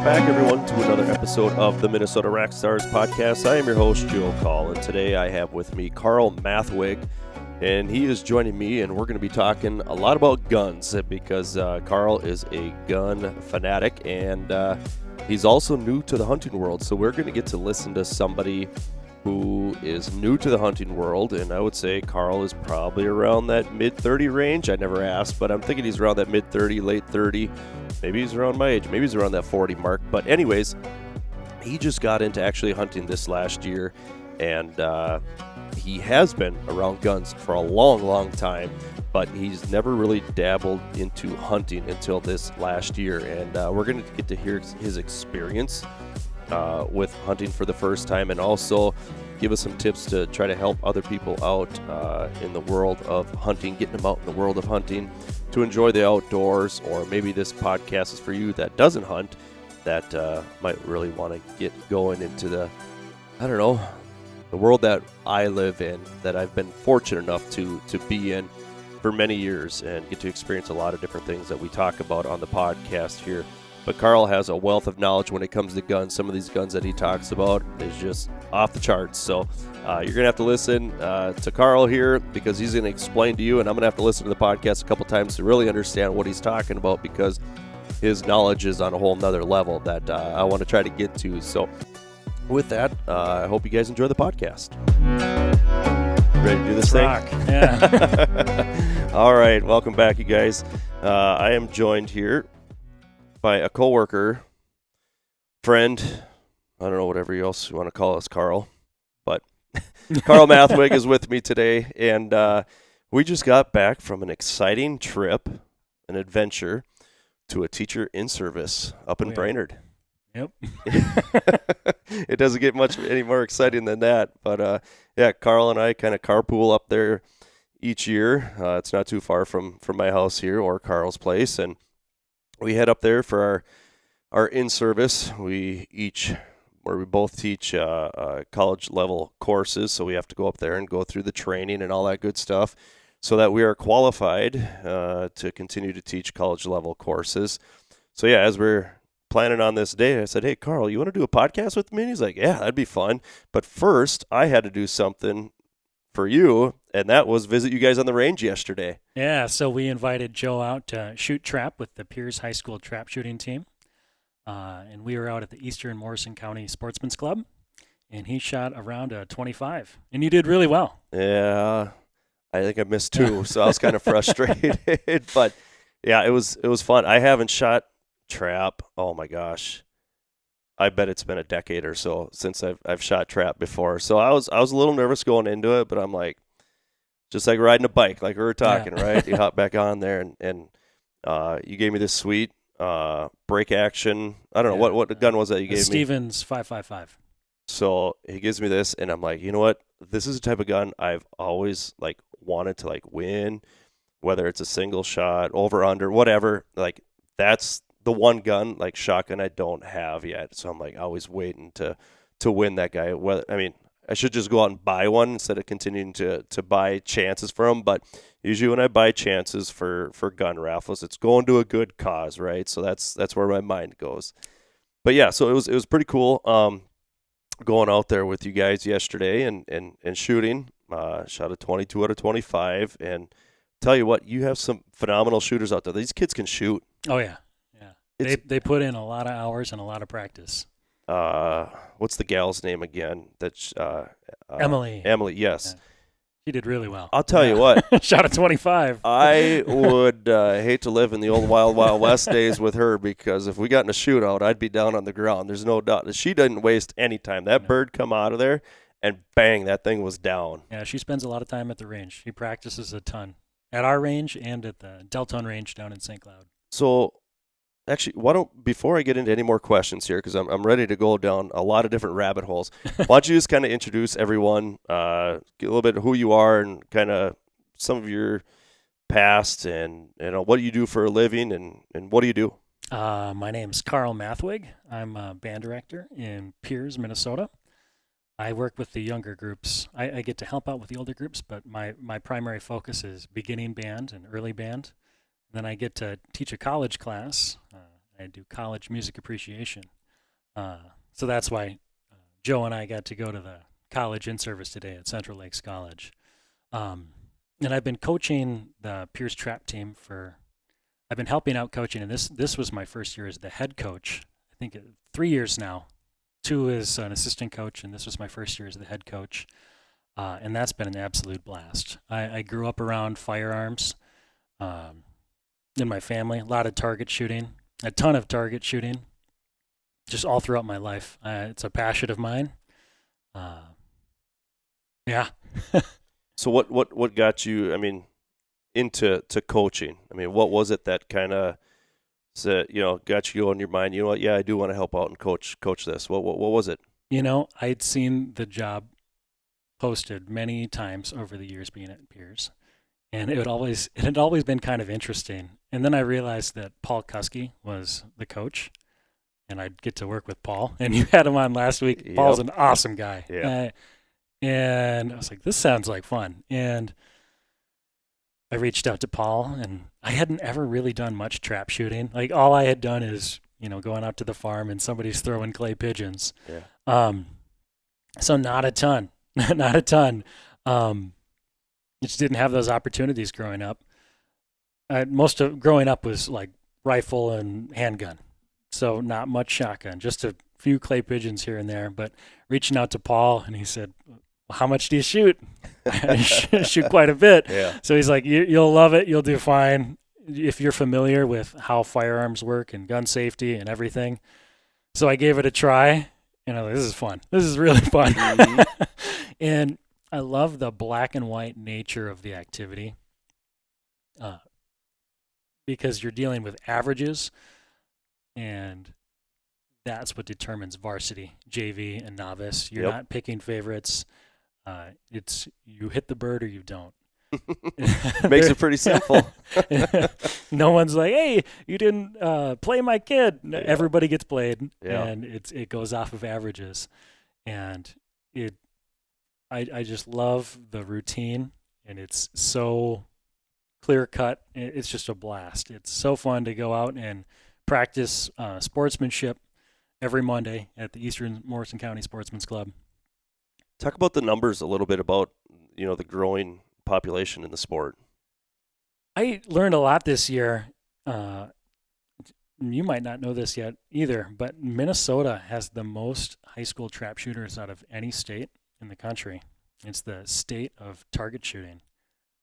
Welcome back, everyone, to another episode of the Minnesota Rackstars Podcast. I am your host, Joe Call, and today I have with me Carl Mathwig, and he is joining me, and we're going to be talking a lot about guns because Carl is a gun fanatic, and he's also new to the hunting world, so we're going to get to listen to somebody who is new to the hunting world, and I would say Carl is probably around that mid-30 range. I never asked, but I'm thinking he's around that mid-30, late 30. Maybe he's around my age. Maybe he's around that 40 mark. But anyways, he just got into actually hunting this last year, and he has been around guns for a long, long time, but he's never really dabbled into hunting until this last year, and we're going to get to hear his experience with hunting for the first time, and also give us some tips to try to help other people out in the world of hunting, getting them out in the world of hunting to enjoy the outdoors. Or maybe this podcast is for you that doesn't hunt, that might really want to get going into the world that I live in, that I've been fortunate enough to be in for many years and get to experience a lot of different things that we talk about on the podcast here. But Carl has a wealth of knowledge when it comes to guns. Some of these guns that he talks about is just off the charts. So you're going to have to listen to Carl here, because he's going to explain to you, and I'm going to have to listen to the podcast a couple times to really understand what he's talking about, because his knowledge is on a whole nother level that I want to try to get to. So with that, I hope you guys enjoy the podcast. Ready to do this thing? Rock. Yeah. All right. Welcome back, you guys. I am joined here by a coworker, friend, I don't know, whatever else you want to call us, Carl, but Carl Mathwig is with me today, and we just got back from an exciting trip, an adventure, to a teacher in service up in Brainerd. Yep. It doesn't get much any more exciting than that, but yeah, Carl and I kind of carpool up there each year. It's not too far from my house here or Carl's place, and we head up there for our in-service. We both teach college-level courses, so we have to go up there and go through the training and all that good stuff so that we are qualified to continue to teach college-level courses. So, yeah, as we're planning on this day, I said, hey, Carl, you want to do a podcast with me? And he's like, yeah, that'd be fun. But first, I had to do something for you, and that was visit you guys on the range yesterday. Yeah, so we invited Joe out to shoot trap with the Pierce High School trap shooting team. And we were out at the Eastern Morrison County Sportsman's Club, and he shot around a 25. And you did really well. Yeah, I think I missed two, so I was kind of frustrated. But yeah, it was fun. I haven't shot trap. Oh my gosh, I bet it's been a decade or so since I've shot trap before. So I was a little nervous going into it, but I'm like, just like riding a bike, like we were talking, right? You hop back on there, and you gave me this sweet break action. I don't know what gun was that you gave me? Stevens 5.55. So he gives me this, and I'm like, you know what? This is the type of gun I've always like wanted to like win, whether it's a single shot, over, under, whatever. Like that's the one gun, like shotgun, I don't have yet. So I'm like always waiting to win that guy. Whether, I mean, I should just go out and buy one instead of continuing to buy chances for them. But usually when I buy chances for gun raffles, it's going to a good cause, right? So that's where my mind goes. But yeah, so it was pretty cool going out there with you guys yesterday and shooting. Shot a 22 out of 25. And tell you what, you have some phenomenal shooters out there. These kids can shoot. Oh, yeah. They put in a lot of hours and a lot of practice. What's the gal's name again? That's Emily. Emily, yes. Yeah. She did really well. I'll tell you what. Shot a 25. I would hate to live in the old Wild Wild West days with her, because if we got in a shootout, I'd be down on the ground. There's no doubt. She didn't waste any time. That bird come out of there, and bang, that thing was down. Yeah, she spends a lot of time at the range. She practices a ton at our range and at the Delton range down in St. Cloud. So, actually, before I get into any more questions here, because I'm ready to go down a lot of different rabbit holes, why don't you just kind of introduce everyone, get a little bit of who you are and kind of some of your past, and what do you do for a living, and what do you do? My name's Carl Mathwig. I'm a band director in Pierce, Minnesota. I work with the younger groups. I get to help out with the older groups, but my primary focus is beginning band and early band. Then I get to teach a college class. I do college music appreciation. So that's why Joe and I got to go to the college in-service today at Central Lakes College. And I've been coaching the Pierce Trap team I've been helping out coaching, and this was my first year as the head coach. I think 3 years now. 2 as an assistant coach, and this was my first year as the head coach. And that's been an absolute blast. I grew up around firearms in my family, a lot of target shooting, a ton of target shooting, just all throughout my life. It's a passion of mine. Yeah. So what got you, into coaching? What was it that kind of said, got you on your mind, you know what, yeah, I do want to help out and coach this. What was it? I'd seen the job posted many times over the years being at Pierce, and it had always been kind of interesting. And then I realized that Paul Kuski was the coach, and I'd get to work with Paul, and you had him on last week. Yep. Paul's an awesome guy. Yeah. And I was like, this sounds like fun. And I reached out to Paul, and I hadn't ever really done much trap shooting. Like, all I had done is, going out to the farm and somebody's throwing clay pigeons. Yeah. So not a ton. Not a ton. Just didn't have those opportunities growing up. Most of growing up was like rifle and handgun. So not much shotgun, just a few clay pigeons here and there. But reaching out to Paul, and he said, well, how much do you shoot? I shoot quite a bit. Yeah. So he's like, you'll love it. You'll do fine if you're familiar with how firearms work and gun safety and everything. So I gave it a try, and I was like, this is fun. This is really fun. Mm-hmm. And I love the black and white nature of the activity because you're dealing with averages, and that's what determines varsity, JV, and novice. You're not picking favorites. It's you hit the bird or you don't. Makes it pretty simple. No one's like, hey, you didn't play my kid. Yeah. Everybody gets played, and it goes off of averages. And I just love the routine, and it's so clear cut. It's just a blast. It's so fun to go out and practice sportsmanship every Monday at the Eastern Morrison County Sportsman's Club. Talk about the numbers a little bit about, the growing population in the sport. I learned a lot this year. You might not know this yet either, but Minnesota has the most high school trap shooters out of any state in the country. It's the state of target shooting,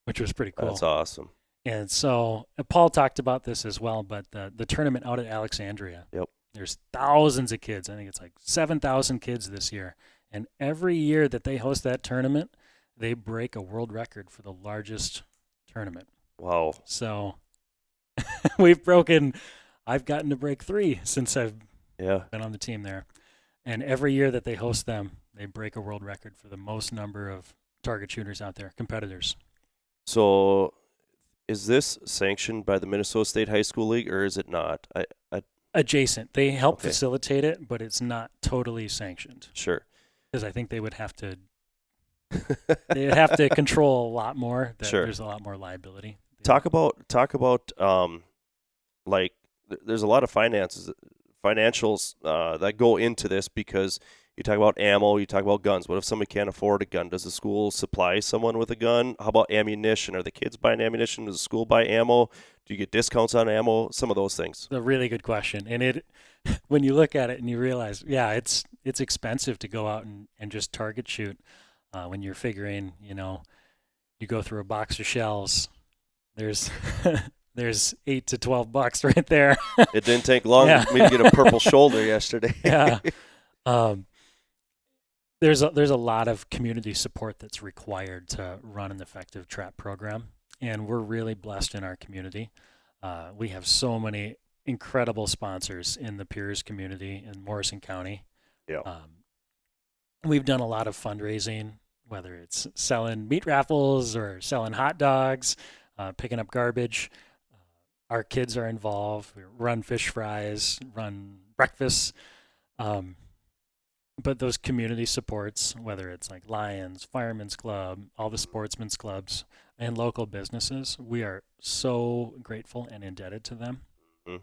which was pretty cool. That's awesome. And so Paul talked about this as well, but the tournament out at Alexandria. Yep. There's thousands of kids. I think it's like 7,000 kids this year. And every year that they host that tournament, they break a world record for the largest tournament. Wow. So I've gotten to break 3 since I've been on the team there. And every year that they host them, they break a world record for the most number of target shooters out there, competitors. So is this sanctioned by the Minnesota State High School League, or is it not? Adjacent. They help facilitate it, but it's not totally sanctioned. Sure. Because I think they would have to control a lot more. Sure. There's a lot more liability. Talk about like there's a lot of financials that go into this, because you talk about ammo, you talk about guns. What if somebody can't afford a gun? Does the school supply someone with a gun? How about ammunition? Are the kids buying ammunition? Does the school buy ammo? Do you get discounts on ammo? Some of those things. A really good question. And when you look at it and you realize, it's expensive to go out and just target shoot. When you're figuring, you go through a box of shells, there's there's $8 to $12 right there. It didn't take long for me to get a purple shoulder yesterday. Yeah. There's a lot of community support that's required to run an effective trap program, and we're really blessed in our community. We have so many incredible sponsors in the Pierce community in Morrison County. Yeah. We've done a lot of fundraising, whether it's selling meat raffles or selling hot dogs, picking up garbage. Our kids are involved. We run fish fries, run breakfasts. But those community supports, whether it's like Lions, Fireman's Club, all the sportsmen's clubs, and local businesses, we are so grateful and indebted to them. Mm-hmm.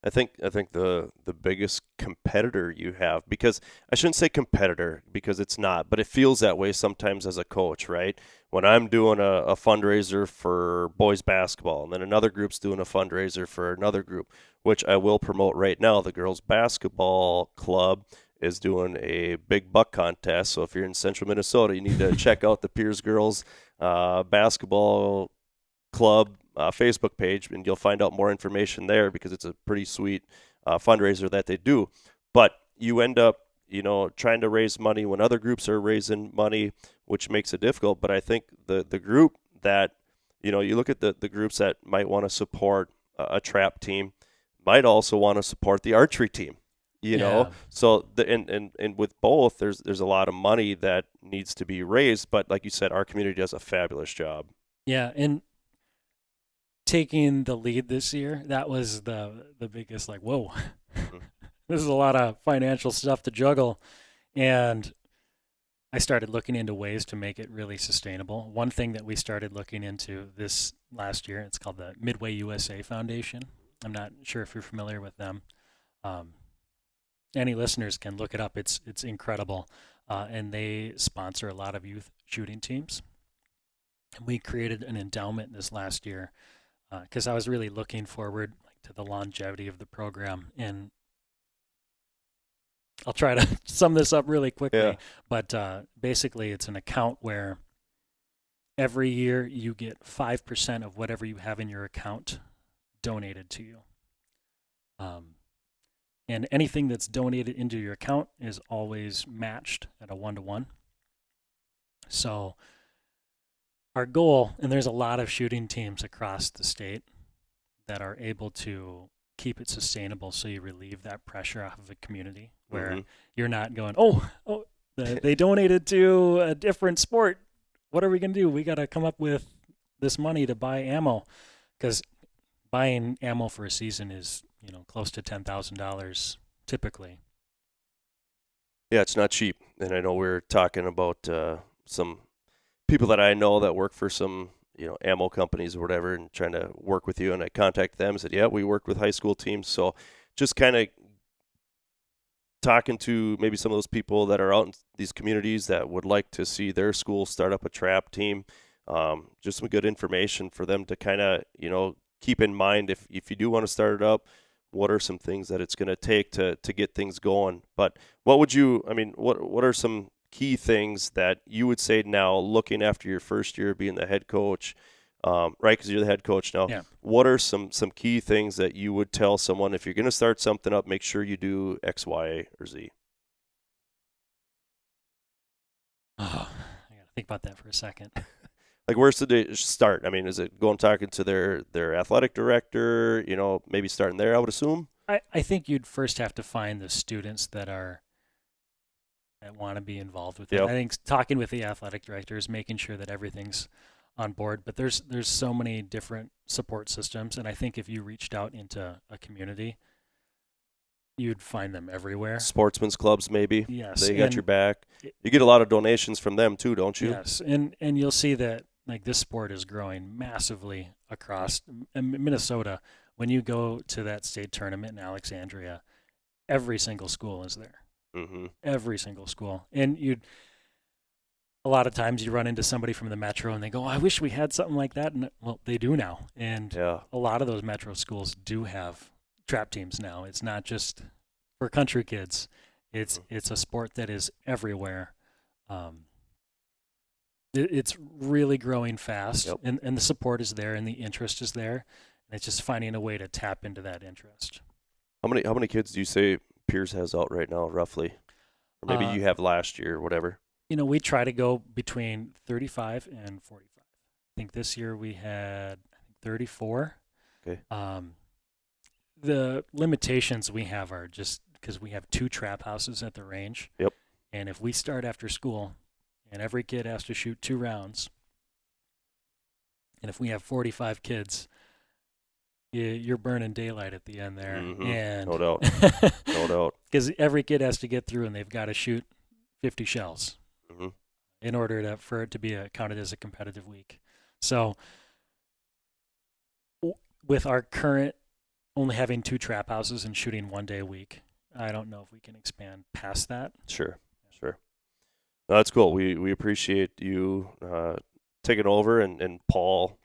I think the biggest competitor you have, because I shouldn't say competitor because it's not, but it feels that way sometimes as a coach, right? When I'm doing a fundraiser for boys basketball, and then another group's doing a fundraiser for another group, which I will promote right now. The girls basketball club is doing a big buck contest. So if you're in central Minnesota, you need to check out the Piers Girls basketball club Facebook page, and you'll find out more information there because it's a pretty sweet fundraiser that they do. But you end up, trying to raise money when other groups are raising money, which makes it difficult. But I think the group that, you look at the groups that might want to support a trap team, might also want to support the archery team. Yeah. So and with both, there's a lot of money that needs to be raised. But like you said, our community does a fabulous job. Yeah, and taking the lead this year, that was the biggest, like, whoa, Mhm. this is a lot of financial stuff to juggle. And I started looking into ways to make it really sustainable. One thing that we started looking into this last year, it's called the Midway USA Foundation. I'm not sure if you're familiar with them. Um, any listeners can look it up. It's incredible. And they sponsor a lot of youth shooting teams. And we created an endowment this last year because I was really looking forward to the longevity of the program. And I'll try to sum this up really quickly. Yeah. But basically, it's an account where every year you get 5% of whatever you have in your account donated to you. And anything that's donated into your account is always matched at a 1-to-1. So our goal, and there's a lot of shooting teams across the state that are able to keep it sustainable, so you relieve that pressure off of the community where you're not going, they donated to a different sport. What are we going to do? We got to come up with this money to buy ammo, because buying ammo for a season is, close to $10,000 typically. Yeah, it's not cheap. And I know we're talking about some people that I know that work for some, ammo companies or whatever, and trying to work with you. And I contacted them and said, yeah, we work with high school teams. So just kind of talking to maybe some of those people that are out in these communities that would like to see their school start up a trap team. Just some good information for them to kind of, keep in mind if you do want to start it up. What are some things that it's going to take to get things going? But what are some key things that you would say now, looking after your first year being the head coach, right? Because you're the head coach now. Yeah. What are some key things that you would tell someone if you're going to start something up? Make sure you do X, Y, or Z. Oh, I got to think about that for a second. Like, where's the start? I mean, is it going talking to their athletic director? Maybe starting there, I would assume. I think you'd first have to find the students that want to be involved with it. Yep. I think talking with the athletic directors, making sure that everything's on board. But there's so many different support systems, and I think if you reached out into a community, you'd find them everywhere. Sportsmen's clubs, maybe. Yes, They got your back. You get a lot of donations from them too, don't you? Yes, and you'll see that this sport is growing massively across Minnesota. When you go to that state tournament in Alexandria, every single school is there. Mm-hmm. Every single school. And a lot of times you run into somebody from the metro and they go, I wish we had something like that. And well, they do now. And yeah. A lot of those metro schools do have trap teams now. It's not just for country kids. It's a sport that is everywhere. It's really growing fast, Yep. and the support is there and the interest is there. And it's just finding a way to tap into that interest. How many kids do you say Piers has out right now, roughly? Or maybe you have last year or whatever. We try to go between 35 and 45. I think this year we had 34. Okay. The limitations we have are just because we have 2 trap houses at the range. Yep. And if we start after school and every kid has to shoot 2 rounds, and if we have 45 kids, you're burning daylight at the end there. Mm-hmm. And No doubt. No doubt. Because every kid has to get through and they've got to shoot 50 shells Mm-hmm. in order for it to be counted as a competitive week. So with our current only having 2 trap houses and shooting 1 day a week. I don't know if we can expand past that. Sure. No, that's cool. We appreciate you taking over and Paul,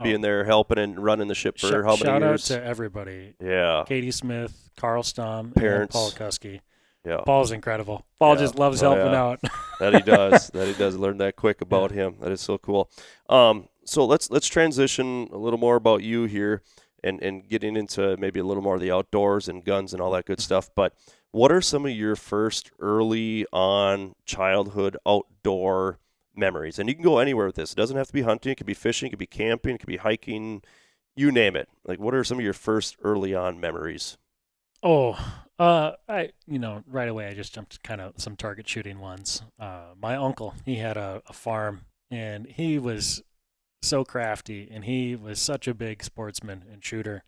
being there helping and running the ship for how many shout years? Shout out to everybody. Yeah. Katie Smith, Carl Stom, Parents. and Paul Kusky. Yeah. Paul's incredible. Paul just loves helping out. That he does. Learn that quick about him. That is so cool. So let's transition a little more about you here and getting into maybe a little more of the outdoors and guns and all that good stuff. But what are some of your first early on childhood outdoor memories? And you can go anywhere with this. It doesn't have to be hunting. It could be fishing. It could be camping. It could be hiking. You name it. Like, what are some of your first early on memories? Oh, right away I just jumped to kind of some target shooting ones. My uncle, he had a farm, and he was so crafty, and he was such a big sportsman and shooter,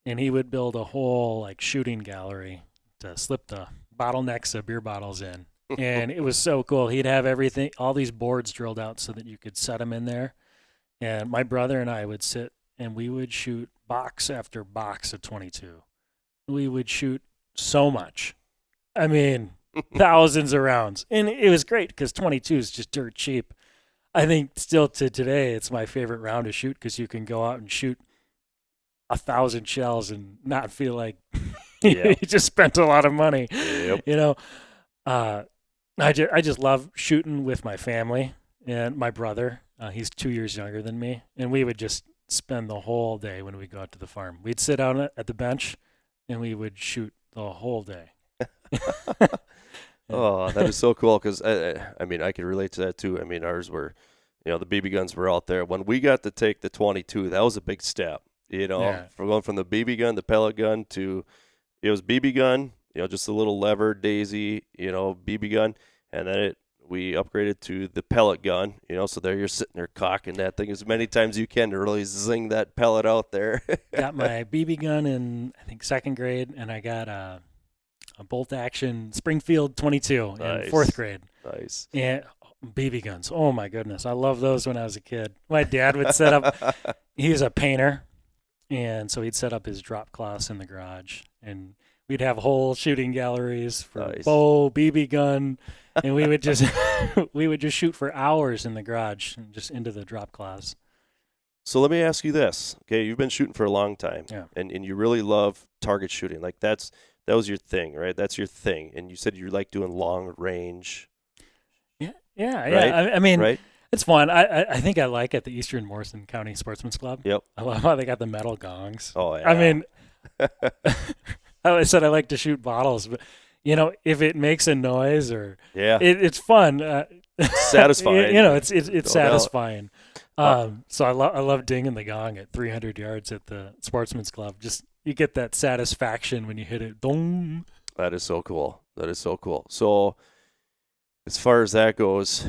and he would build a whole like shooting gallery to slip the bottlenecks of beer bottles in. And it was so cool. He'd have everything, all these boards drilled out so that you could set them in there. And my brother and I would sit and we would shoot box after box of 22. We would shoot so much. I mean, thousands of rounds. And it was great because 22 is just dirt cheap. I think still to today, it's my favorite round to shoot because you can go out and shoot 1,000 shells and not feel like you just spent a lot of money. Yep. I just love shooting with my family and my brother. He's 2 years younger than me, and we would just spend the whole day when we go out to the farm. We'd sit out at the bench, and we would shoot the whole day. Oh, that is so cool because, I mean, I can relate to that too. I mean, ours were, the BB guns were out there. When we got to take the 22, that was a big step, from going from the BB gun, the pellet gun to, it was BB gun, just a little lever, daisy, BB gun, and then we upgraded to the pellet gun, so there you're sitting there cocking that thing as many times as you can to really zing that pellet out there. Got my BB gun in, I think, 2nd grade, and I got a bolt-action Springfield 22 in 4th grade. Nice. And BB guns, oh my goodness. I loved those when I was a kid. My dad would set up, he's a painter, and so he'd set up his drop cloths in the garage, and we'd have whole shooting galleries for bow, BB gun, and we would just shoot for hours in the garage and just into the drop cloths. So let me ask you this. Okay, you've been shooting for a long time, yeah. and you really love target shooting. Like that was your thing, right? That's your thing. And you said you like doing long range. Yeah. Right? I mean, right? It's fun. I think I like at the Eastern Morrison County Sportsman's Club. Yep. I love how they got the metal gongs. Oh, yeah. I mean, I said I like to shoot bottles, but, if it makes a noise or it's fun. Satisfying. It's satisfying. So I love dinging the gong at 300 yards at the Sportsman's Club. Just you get that satisfaction when you hit it. Dong. That is so cool. So as far as that goes,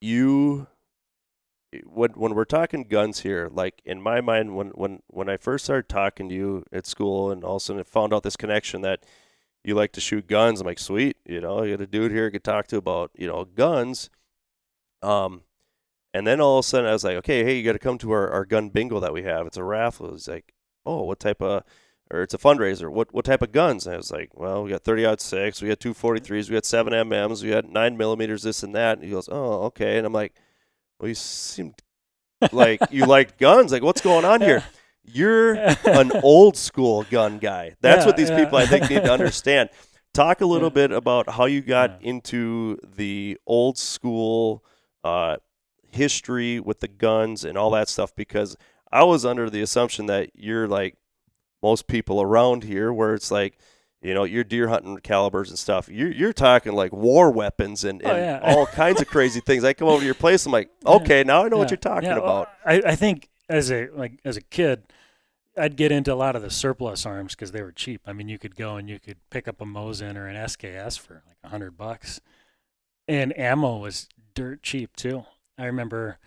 when we're talking guns here, like in my mind, when I first started talking to you at school and all of a sudden I found out this connection that you like to shoot guns, I'm like, sweet, you got a dude here I could talk to about, guns. And then all of a sudden I was like, okay, hey, you got to come to our gun bingo that we have. It's a raffle. It's like, oh, what type of, or it's a fundraiser. What type of guns? And I was like, well, we got 30-06, we got 243s, we got 7mm, we got 9mm, this and that. And he goes, oh, okay. And I'm like, well, you seem like you liked guns. Like, what's going on here? You're an old school gun guy. That's what these people, I think, need to understand. Talk a little bit about how you got into the old school history with the guns and all that stuff, because I was under the assumption that you're like most people around here, where it's like, you're deer hunting calibers and stuff. You're talking like war weapons and all kinds of crazy things. I come over to your place, I'm like, okay, now I know what you're talking about. Well, I think as a kid, I'd get into a lot of the surplus arms because they were cheap. I mean, you could go and you could pick up a Mosin or an SKS for like $100, and ammo was dirt cheap too. I remember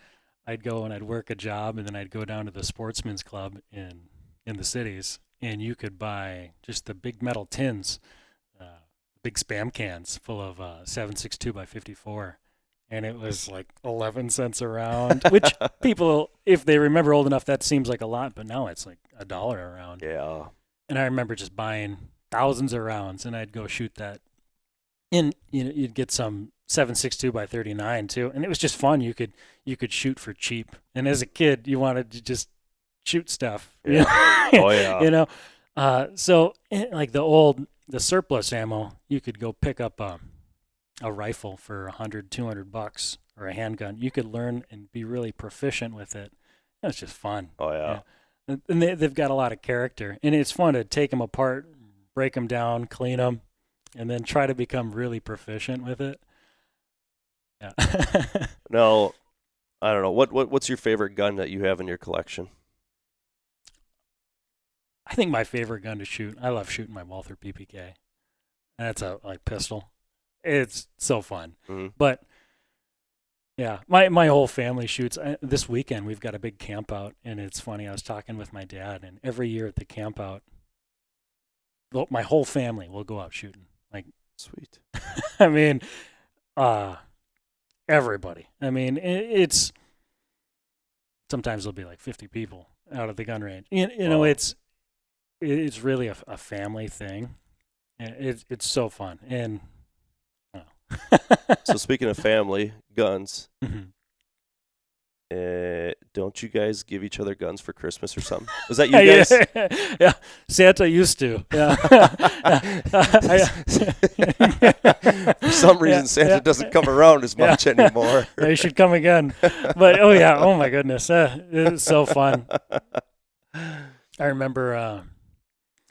I'd go and I'd work a job, and then I'd go down to the Sportsman's Club in the cities, and you could buy just the big metal tins, big Spam cans full of 7.62 by 54, and it was like 11 cents a round, which people, if they remember old enough, that seems like a lot, but now it's like $1 a round. Yeah. And I remember just buying thousands of rounds, and I'd go shoot that. And you'd get some 7.62 by 39 too, and it was just fun. You could shoot for cheap, and as a kid, you wanted to just shoot stuff. Yeah. Oh yeah. So like the surplus ammo, you could go pick up a rifle for $100-$200 or a handgun. You could learn and be really proficient with it. It's just fun. Oh yeah. And they've got a lot of character, and it's fun to take them apart, break them down, clean them, and then try to become really proficient with it. Yeah. Now, I don't know. What's your favorite gun that you have in your collection? I think my favorite gun to shoot, I love shooting my Walther PPK. That's a pistol. It's so fun. Mm-hmm. But yeah, my whole family shoots. This weekend we've got a big camp out, and it's funny. I was talking with my dad, and every year at the camp out, my whole family will go out shooting. Like, sweet. I mean, everybody. I mean, it's sometimes there'll be like 50 people out at the gun range. You know, it's really a family thing. It's so fun. And so speaking of family, guns, mm-hmm. Don't you guys give each other guns for Christmas or something? Was that you guys? Yeah, Santa used to. Yeah. For some reason, Santa doesn't come around as much anymore. He should come again. But oh my goodness, it was so fun. I remember.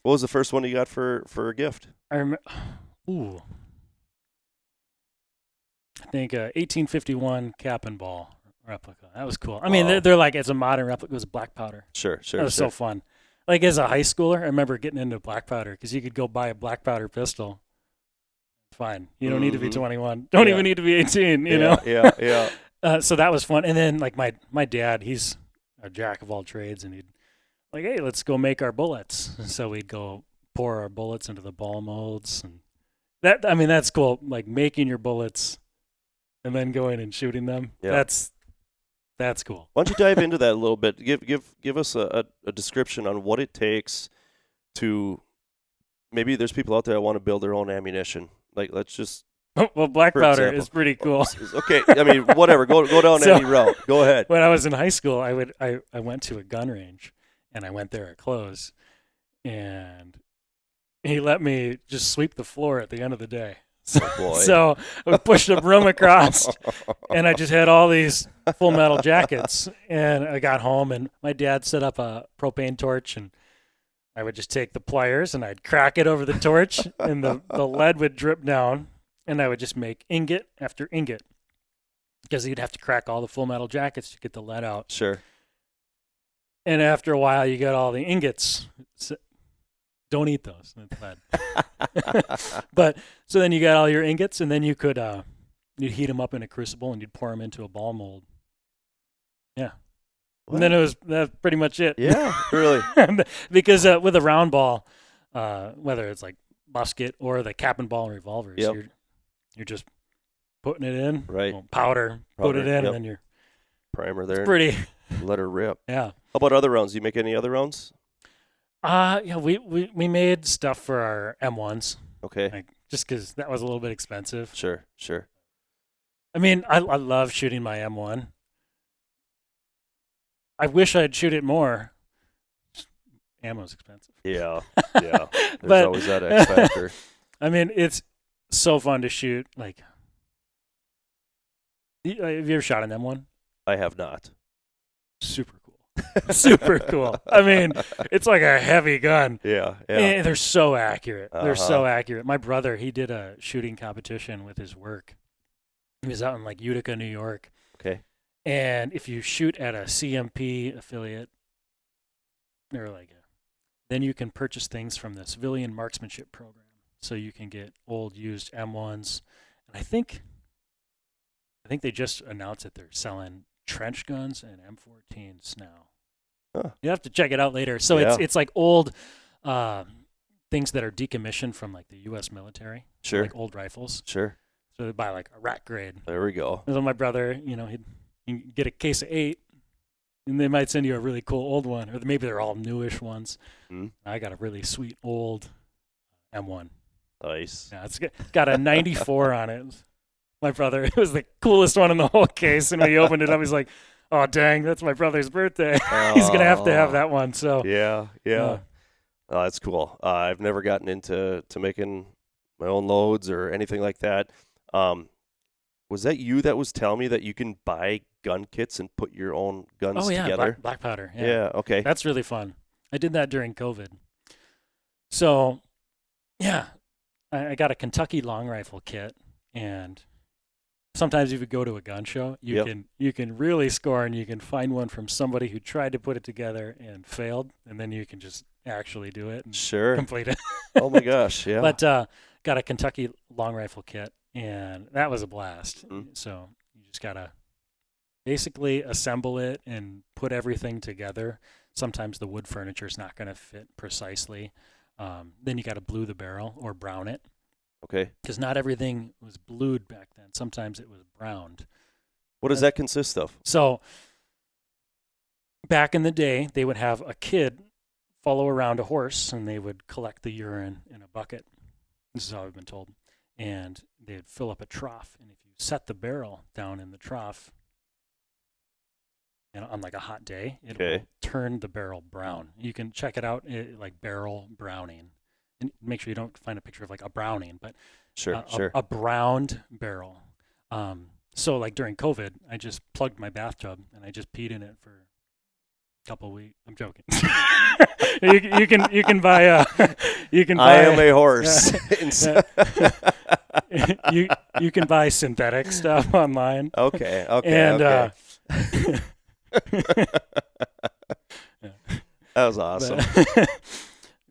What was the first one you got for a gift? I remember. Ooh. I think 1851 cap and ball replica. That was cool. I mean, they're like, it's a modern replica. It was black powder. Sure. That was so fun. Like, as a high schooler, I remember getting into black powder because you could go buy a black powder pistol. Fine. You don't need to be 21. Don't even need to be 18, you know? Yeah. So that was fun. And then, like, my dad, he's a jack of all trades, and he'd like, hey, let's go make our bullets. And so we'd go pour our bullets into the ball molds. And that's cool. Like, making your bullets and then going and shooting them. Yeah. That's cool. Why don't you dive into that a little bit? Give us a description on what it takes to, maybe there's people out there that want to build their own ammunition. Like, let's just. Well, black powder is pretty cool. Okay, I mean, whatever. Go down any route. Go ahead. When I was in high school, I went to a gun range, and I went there at close, and he let me just sweep the floor at the end of the day. So I pushed a broom across, and I just had all these Full Metal jackets. And I got home, and my dad set up a propane torch, and I would just take the pliers, and I'd crack it over the torch, and the lead would drip down, and I would just make ingot after ingot, because you'd have to crack all the Full Metal jackets to get the lead out. Sure. And after a while, you got all the ingots. Don't eat those. That's bad. But so then you got all your ingots, and then you could you'd heat them up in a crucible, and you'd pour them into a ball mold. Yeah. What? And then that's pretty much it. Yeah, really. Because with a round ball, whether it's like musket or the cap and ball revolvers, you're just putting it in, right? Powder, put it in, and then you're primer there. It's pretty. Let her rip. Yeah. How about other rounds? Do you make any other rounds? Yeah, we made stuff for our M1s. Okay. Like, just because that was a little bit expensive. Sure. I mean, I love shooting my M1. I wish I'd shoot it more. Ammo's expensive. Yeah. There's always that X factor. I mean, it's so fun to shoot. Like, have you ever shot an M1? I have not. Super cool. Super cool. I mean, it's like a heavy gun. Yeah. And they're so accurate. They're so accurate. My brother, he did a shooting competition with his work. He was out in like Utica, New York. Okay. And if you shoot at a CMP affiliate, then you can purchase things from the civilian marksmanship program. So you can get old used M1s. And I think they just announced that they're selling trench guns and M14s now. Huh. You have to check it out later. So it's like old things that are decommissioned from like the U.S. military. Sure. Like old rifles. Sure. So they buy like a rack grade. There we go. So my brother, he'd get a case of 8, And they might send you a really cool old one, or maybe they're all newish ones. Mm. I got a really sweet old M1. Nice. Yeah, it's got a 94 on it. My brother, it was the coolest one in the whole case. And when he opened it up, he's like, "Oh, dang, that's my brother's birthday." He's going to have that one. So Yeah. Oh, that's cool. I've never gotten into making my own loads or anything like that. Was that you that was telling me that you can buy gun kits and put your own guns together? Black powder. Yeah, okay. That's really fun. I did that during COVID. So, yeah, I got a Kentucky long rifle kit, and sometimes if you go to a gun show, you can really score, and you can find one from somebody who tried to put it together and failed, and then you can just actually do it and complete it. Oh my gosh, yeah. But got a Kentucky long rifle kit, and that was a blast. So you just gotta basically assemble it and put everything together. Sometimes the wood furniture is not going to fit precisely. Then you got to blue the barrel or brown it. Okay. Because not everything was blued back then. Sometimes it was browned. What does that consist of? So back in the day, they would have a kid follow around a horse, and they would collect the urine in a bucket. This is how I've been told. And they'd fill up a trough. And if you set the barrel down in the trough, and on like a hot day, it will turn the barrel brown. You can check it out, like barrel browning. And make sure you don't find a picture of like a browning, but a browned barrel. So like during COVID, I just plugged my bathtub and I just peed in it for a couple of weeks. I'm joking. you can buy I am a horse. You can buy synthetic stuff online. Okay. And that was awesome.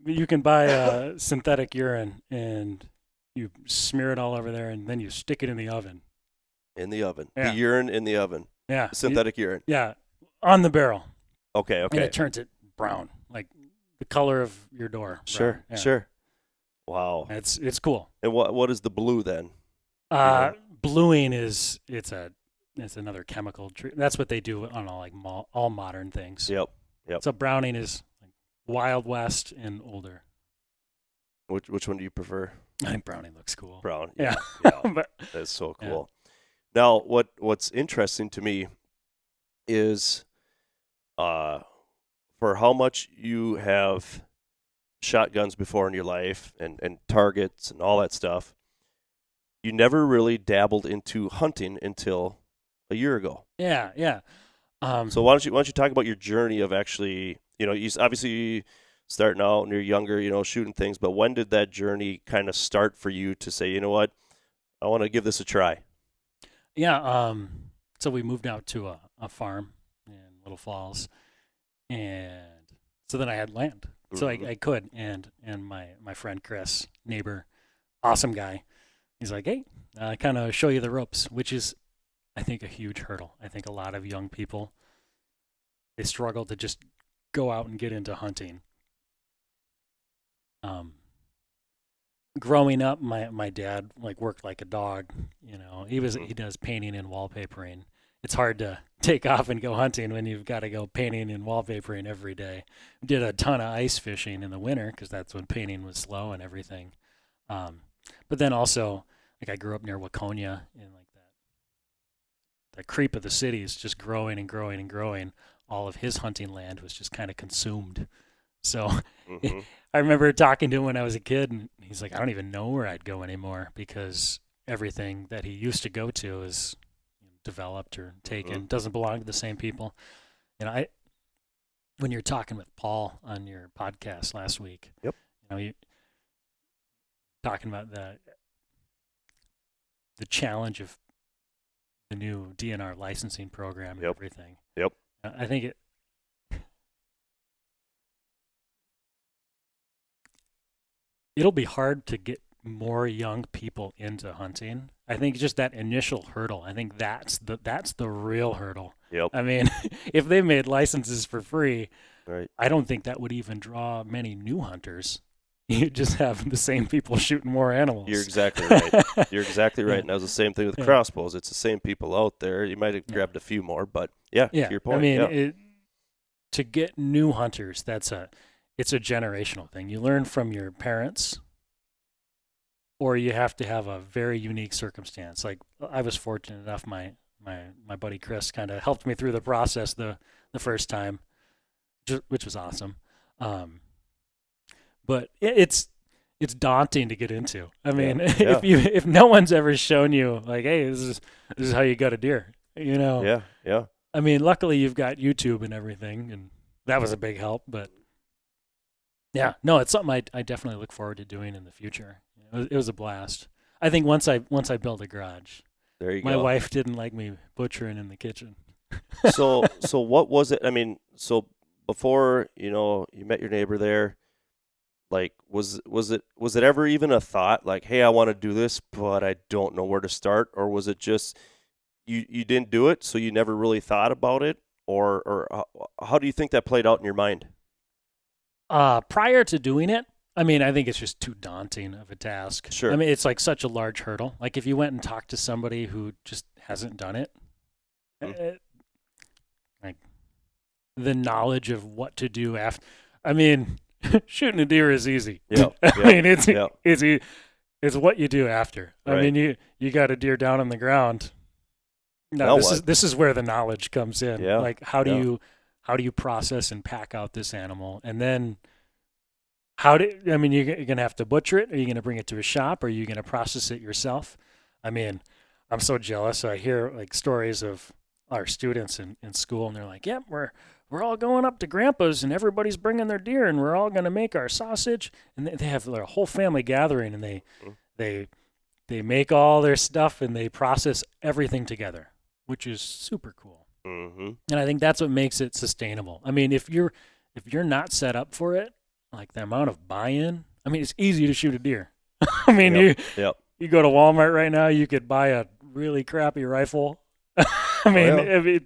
You can buy synthetic urine, and you smear it all over there, and then you stick it in the oven. In the oven. Yeah. The urine in the oven. Yeah. Synthetic urine. Yeah. On the barrel. Okay. And it turns it brown, like the color of your door. Sure. Yeah. Sure. Wow. It's cool. And what is the blue then? Bluing it's another chemical treatment. That's what they do on all modern things. Yep. So browning is like Wild West and older. Which one do you prefer? I think browning looks cool. Brown. Yeah. But, that's so cool. Yeah. Now, what's interesting to me is for how much you have shot guns before in your life and targets and all that stuff, you never really dabbled into hunting until a year ago. Yeah. So why don't you talk about your journey of actually, you obviously starting out and you're younger, shooting things, but when did that journey kind of start for you to say, you know what, I want to give this a try? Yeah. So we moved out to a farm in Little Falls, and so then I had land. So I could, and my friend Chris, neighbor, awesome guy, he's like, hey, I kind of show you the ropes, which is, I think, a huge hurdle. I think a lot of young people, they struggle to just go out and get into hunting. Growing up, my dad worked like a dog. He does painting and wallpapering. It's hard to take off and go hunting when you've got to go painting and wallpapering every day. Did a ton of ice fishing in the winter because that's when painting was slow and everything. But then also, I grew up near Waconia, and that creep of the city is just growing and growing and growing. All of his hunting land was just kind of consumed. So I remember talking to him when I was a kid, and he's like, I don't even know where I'd go anymore because everything that he used to go to is developed or taken, doesn't belong to the same people. When you're talking with Paul on your podcast last week, you talking about the challenge of the new DNR licensing program and everything. Yep. I think it'll be hard to get more young people into hunting. I think just that initial hurdle, I think that's the real hurdle. Yep. I mean, if they made licenses for free, right, I don't think that would even draw many new hunters. You just have the same people shooting more animals. You're exactly right. And that was the same thing with crossbows. It's the same people out there. You might have grabbed a few more, but to your point. I mean, to get new hunters, it's a generational thing. You learn from your parents, or you have to have a very unique circumstance. Like I was fortunate enough, my buddy Chris kind of helped me through the process the first time, which was awesome. But it's daunting to get into. I mean, if no one's ever shown you like, hey, this is how you got a deer, you know. Yeah. I mean, luckily you've got YouTube and everything, and that was a big help. But yeah, no, it's something I definitely look forward to doing in the future. It was a blast. I think once I built a garage, there you go. My wife didn't like me butchering in the kitchen. So what was it? I mean, so before you met your neighbor there, like was it ever even a thought like, hey, I want to do this, but I don't know where to start, or was it just you didn't do it, so you never really thought about it, or how do you think that played out in your mind? Prior to doing it, I mean, I think it's just too daunting of a task. Sure. I mean, it's like such a large hurdle. Like if you went and talked to somebody who just hasn't done it, like the knowledge of what to do after. I mean, shooting a deer is easy. Yeah. I mean, it's what you do after. Right. I mean, you got a deer down on the ground. No, this is where the knowledge comes in. Yeah. Like how do you process and pack out this animal, and then you're going to have to butcher it? Are you going to bring it to a shop? Or are you going to process it yourself? I mean, I'm so jealous. I hear like stories of our students in school, and they're like, yep, we're all going up to Grandpa's, and everybody's bringing their deer, and we're all going to make our sausage. And they have their whole family gathering, and they make all their stuff, and they process everything together, which is super cool. Mm-hmm. And I think that's what makes it sustainable. I mean, if you're not set up for it, like the amount of buy-in, I mean, it's easy to shoot a deer. I mean, you go to Walmart right now, you could buy a really crappy rifle. I mean, if you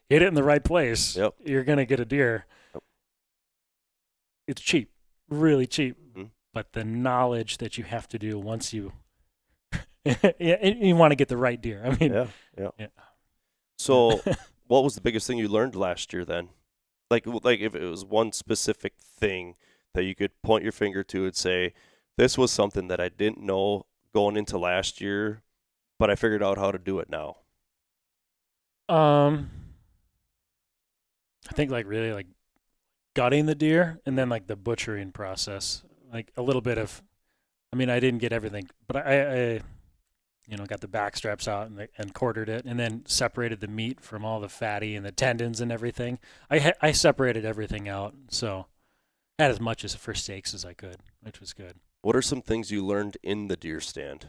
hit it in the right place, you're going to get a deer. Yep. It's cheap, really cheap. Mm-hmm. But the knowledge that you have to do once you want to get the right deer. I mean, yeah. So what was the biggest thing you learned last year then? Like if it was one specific thing that you could point your finger to and say, this was something that I didn't know going into last year, but I figured out how to do it now. I think really like gutting the deer, and then like the butchering process, like a little bit of, I mean, I didn't get everything, but I got the back straps out and quartered it, and then separated the meat from all the fatty and the tendons and everything. I separated everything out, so had as much as for steaks as I could, which was good. What are some things you learned in the deer stand?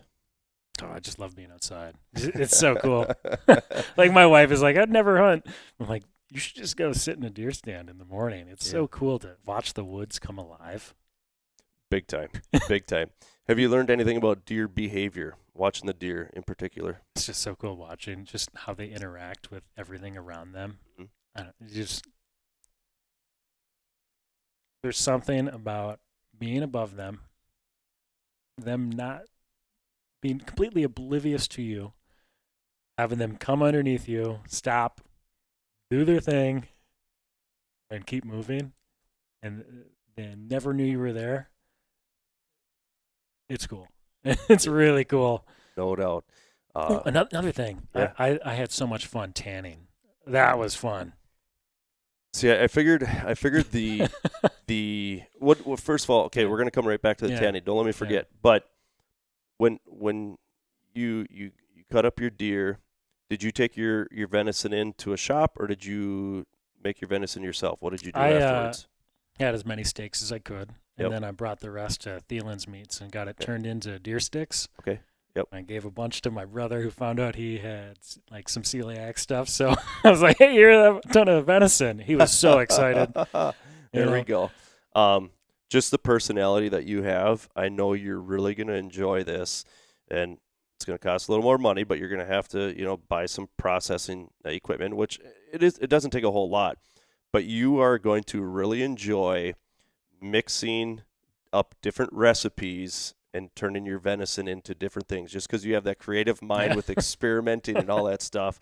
Oh, I just love being outside. It's so cool. Like my wife is like, I'd never hunt. I'm like, you should just go sit in a deer stand in the morning. It's so cool to watch the woods come alive. Big time. Big time. Have you learned anything about deer behavior, watching the deer in particular? It's just so cool watching just how they interact with everything around them. Mm-hmm. There's something about being above them not being completely oblivious to you, having them come underneath you, stop, do their thing, and keep moving, and they never knew you were there. It's cool. It's really cool. No doubt. Another thing, I had so much fun tanning. That was fun. See, I figured the what first of all, okay, we're gonna come right back to the tanning. Don't let me forget. Yeah. But when you cut up your deer, did you take your venison into a shop, or did you make your venison yourself? What did you do afterwards? I had as many steaks as I could, and then I brought the rest to Thielen's Meats and got it turned into deer sticks. Okay. Yep. I gave a bunch to my brother, who found out he had like some celiac stuff. So I was like, hey, here's a ton of venison. He was so excited. There we go. Just the personality that you have, I know you're really going to enjoy this, and it's going to cost a little more money, but you're going to have to, buy some processing equipment, which it doesn't take a whole lot, but you are going to really enjoy mixing up different recipes and turning your venison into different things, just because you have that creative mind with experimenting and all that stuff.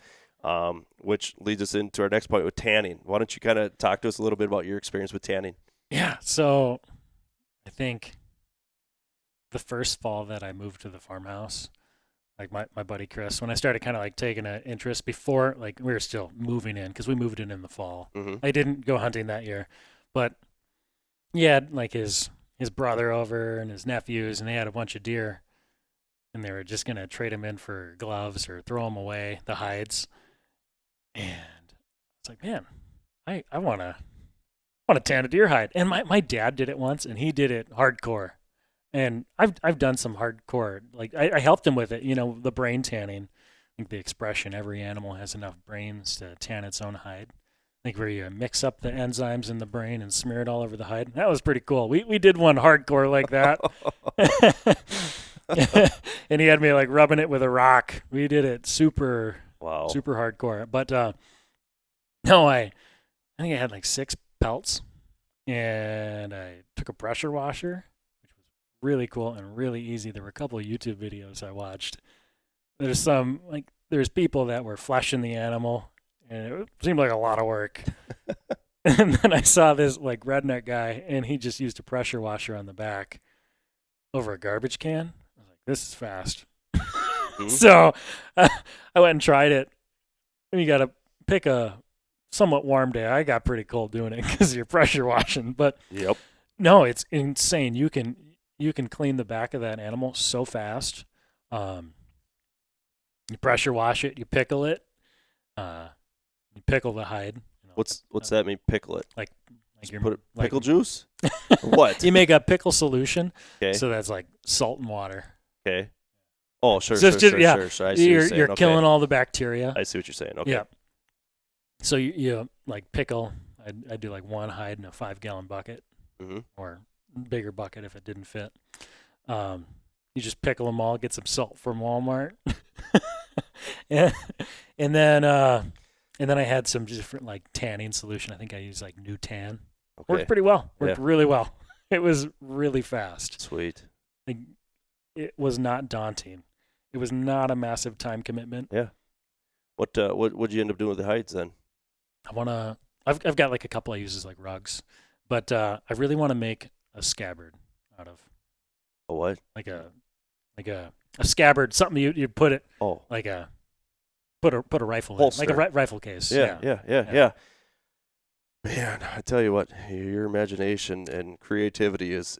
which leads us into our next point with tanning. Why don't you kind of talk to us a little bit about your experience with tanning? Yeah. So I think the first fall that I moved to the farmhouse, like my buddy Chris, when I started kind of like taking an interest before, like we were still moving in because we moved in the fall. Mm-hmm. I didn't go hunting that year, but he had like his brother over and his nephews, and they had a bunch of deer, and they were just going to trade them in for gloves or throw them away, the hides. And it's like, man, I want to tan a deer hide. And my dad did it once, and he did it hardcore. And I've done some hardcore, like I helped him with it, the brain tanning. I think the expression, every animal has enough brains to tan its own hide. Like where you mix up the enzymes in the brain and smear it all over the hide. That was pretty cool. We did one hardcore like that. And he had me like rubbing it with a rock. We did it super hardcore. But no, I think I had like 6 pelts, and I took a pressure washer, which was really cool and really easy. There were a couple of YouTube videos I watched. There's people that were fleshing the animal, and it seemed like a lot of work. And then I saw this like redneck guy, and he just used a pressure washer on the back over a garbage can. I was like, this is fast. Mm-hmm. So I went and tried it. And you got to pick a somewhat warm day. I got pretty cold doing it because you're pressure washing. But yep. No, it's insane. You can clean the back of that animal so fast. You pressure wash it. You pickle it. You pickle the hide. What's that mean? Pickle it? Like you put pickle juice? What? You make a pickle solution. Okay. So that's like salt and water. Okay. Oh, sure. So sure. I see what you're saying. You're killing all the bacteria. I see what you're saying. Okay. Yeah. So you like pickle. I do like 1 hide in a 5-gallon bucket, mm-hmm. or bigger bucket if it didn't fit. You just pickle them all. Get some salt from Walmart, and then I had some different like tanning solution. I think I used like New Tan. Okay. Worked pretty well. Worked really well. It was really fast. Sweet. Like, it was not daunting. It was not a massive time commitment. Yeah. What'd you end up doing with the hides then? I've got like a couple I use as like rugs, but I really want to make a scabbard out of. A what? Like a scabbard, something you put it. Oh. Like a put a rifle holster. in, like a rifle case. Yeah. Man, I tell you what, your imagination and creativity is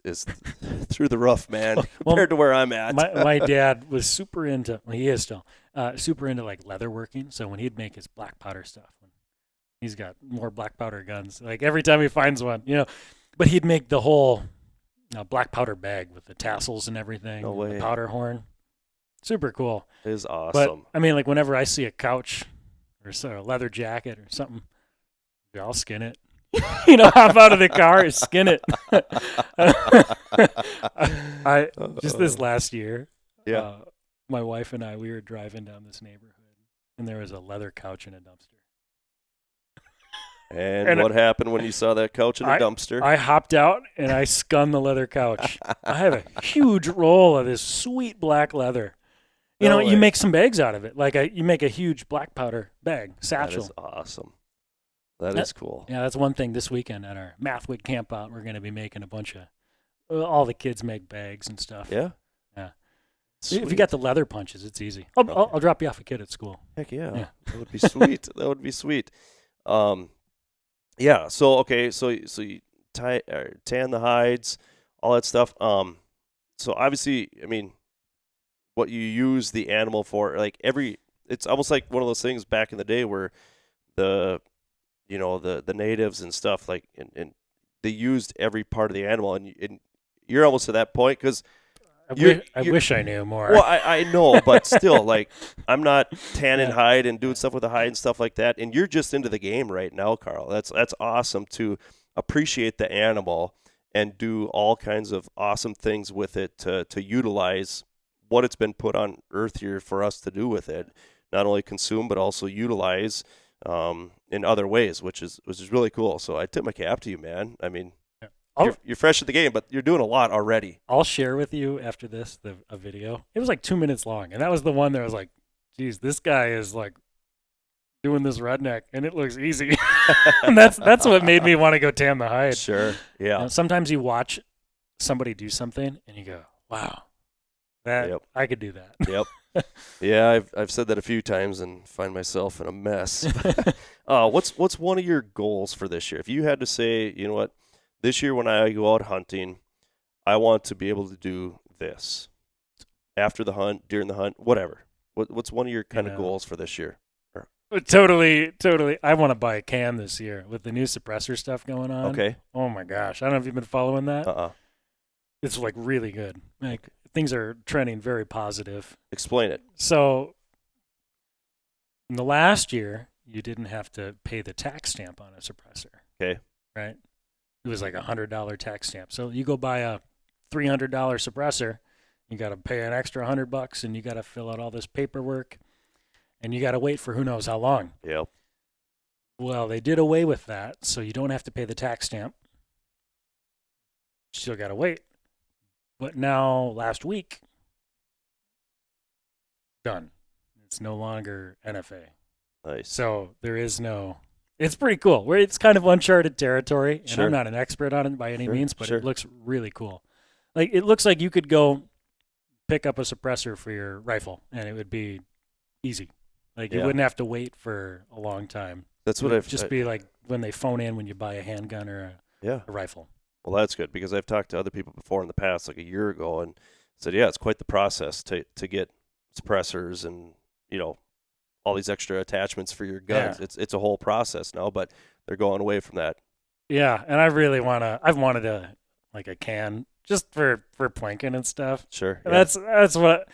through the roof, man, compared to where I'm at. My dad was super into, well, he is still, super into like leather working. So when he'd make his black powder stuff, he's got more black powder guns. Like every time he finds one, but he'd make the whole black powder bag with the tassels and everything. No way. The powder horn. Super cool. It is awesome. But I mean, like whenever I see a couch or a leather jacket or something, I'll skin it. Hop out of the car and skin it. I just this last year, my wife and I, we were driving down this neighborhood, and there was a leather couch in a dumpster. And what happened when you saw that couch in a dumpster? I hopped out and I skun the leather couch. I have a huge roll of this sweet black leather. You make some bags out of it. Like you make a huge black powder bag, satchel. That is awesome. That is cool. Yeah, that's one thing this weekend at our Mathwick camp out. We're going to be making a bunch of, all the kids make bags and stuff. Yeah? Yeah. Sweet. If you got the leather punches, it's easy. I'll drop you off a kid at school. Heck yeah. That would be sweet. That would be sweet. Yeah, so you tan the hides, all that stuff. So obviously, I mean, what you use the animal for, like it's almost like one of those things back in the day where the natives and stuff, like, and they used every part of the animal, and you're almost to that point because I wish I knew more. Well, I know, but still, like, I'm not tanning hide and doing stuff with the hide and stuff like that, and you're just into the game right now, Carl. That's awesome to appreciate the animal and do all kinds of awesome things with it to utilize what it's been put on earth here for us to do with it, not only consume but also utilize in other ways, which is really cool. So I tip my cap to you, man. I mean, you're fresh at the game, but you're doing a lot already. I'll share with you after this a video. It was like 2 minutes long, and that was the one that I was like, geez, this guy is like doing this redneck, and it looks easy. And that's what made me want to go tan the hide. Sure. Yeah. Sometimes you watch somebody do something, and you go, wow, I could do that. Yep. Yeah, I've said that a few times and find myself in a mess. What's one of your goals for this year? If you had to say, you know what, this year when I go out hunting, I want to be able to do this. After the hunt, during the hunt, whatever. What's one of your kind of goals for this year? Totally. I want to buy a cam this year with the new suppressor stuff going on. Okay. Oh my gosh, I don't know if you've been following that. It's like really good. Like things are trending very positive. Explain it. So in the last year, you didn't have to pay the tax stamp on a suppressor. Okay. Right? It was like $100 tax stamp. So you go buy a $300 suppressor, you got to pay an extra $100, and you got to fill out all this paperwork, and you got to wait for who knows how long. Yep. Well, they did away with that, so you don't have to pay the tax stamp. Still got to wait. But now, last week, done. It's no longer NFA. Nice. So there is no. It's pretty cool. It's kind of uncharted territory, and Sure. I'm not an expert on it by any means, but Sure. it looks really cool. Like it looks like you could go pick up a suppressor for your rifle, and it would be easy. Like you wouldn't have to wait for a long time. That's what I've just be like when they phone in when you buy a handgun or a rifle. Well, that's good because I've talked to other people before in the past, like a year ago, and said, yeah, it's quite the process to get suppressors and, you know, all these extra attachments for your guns. Yeah. It's a whole process now, but they're going away from that. Yeah, and I really I've wanted a can just for planking and stuff. Sure. Yeah. That's what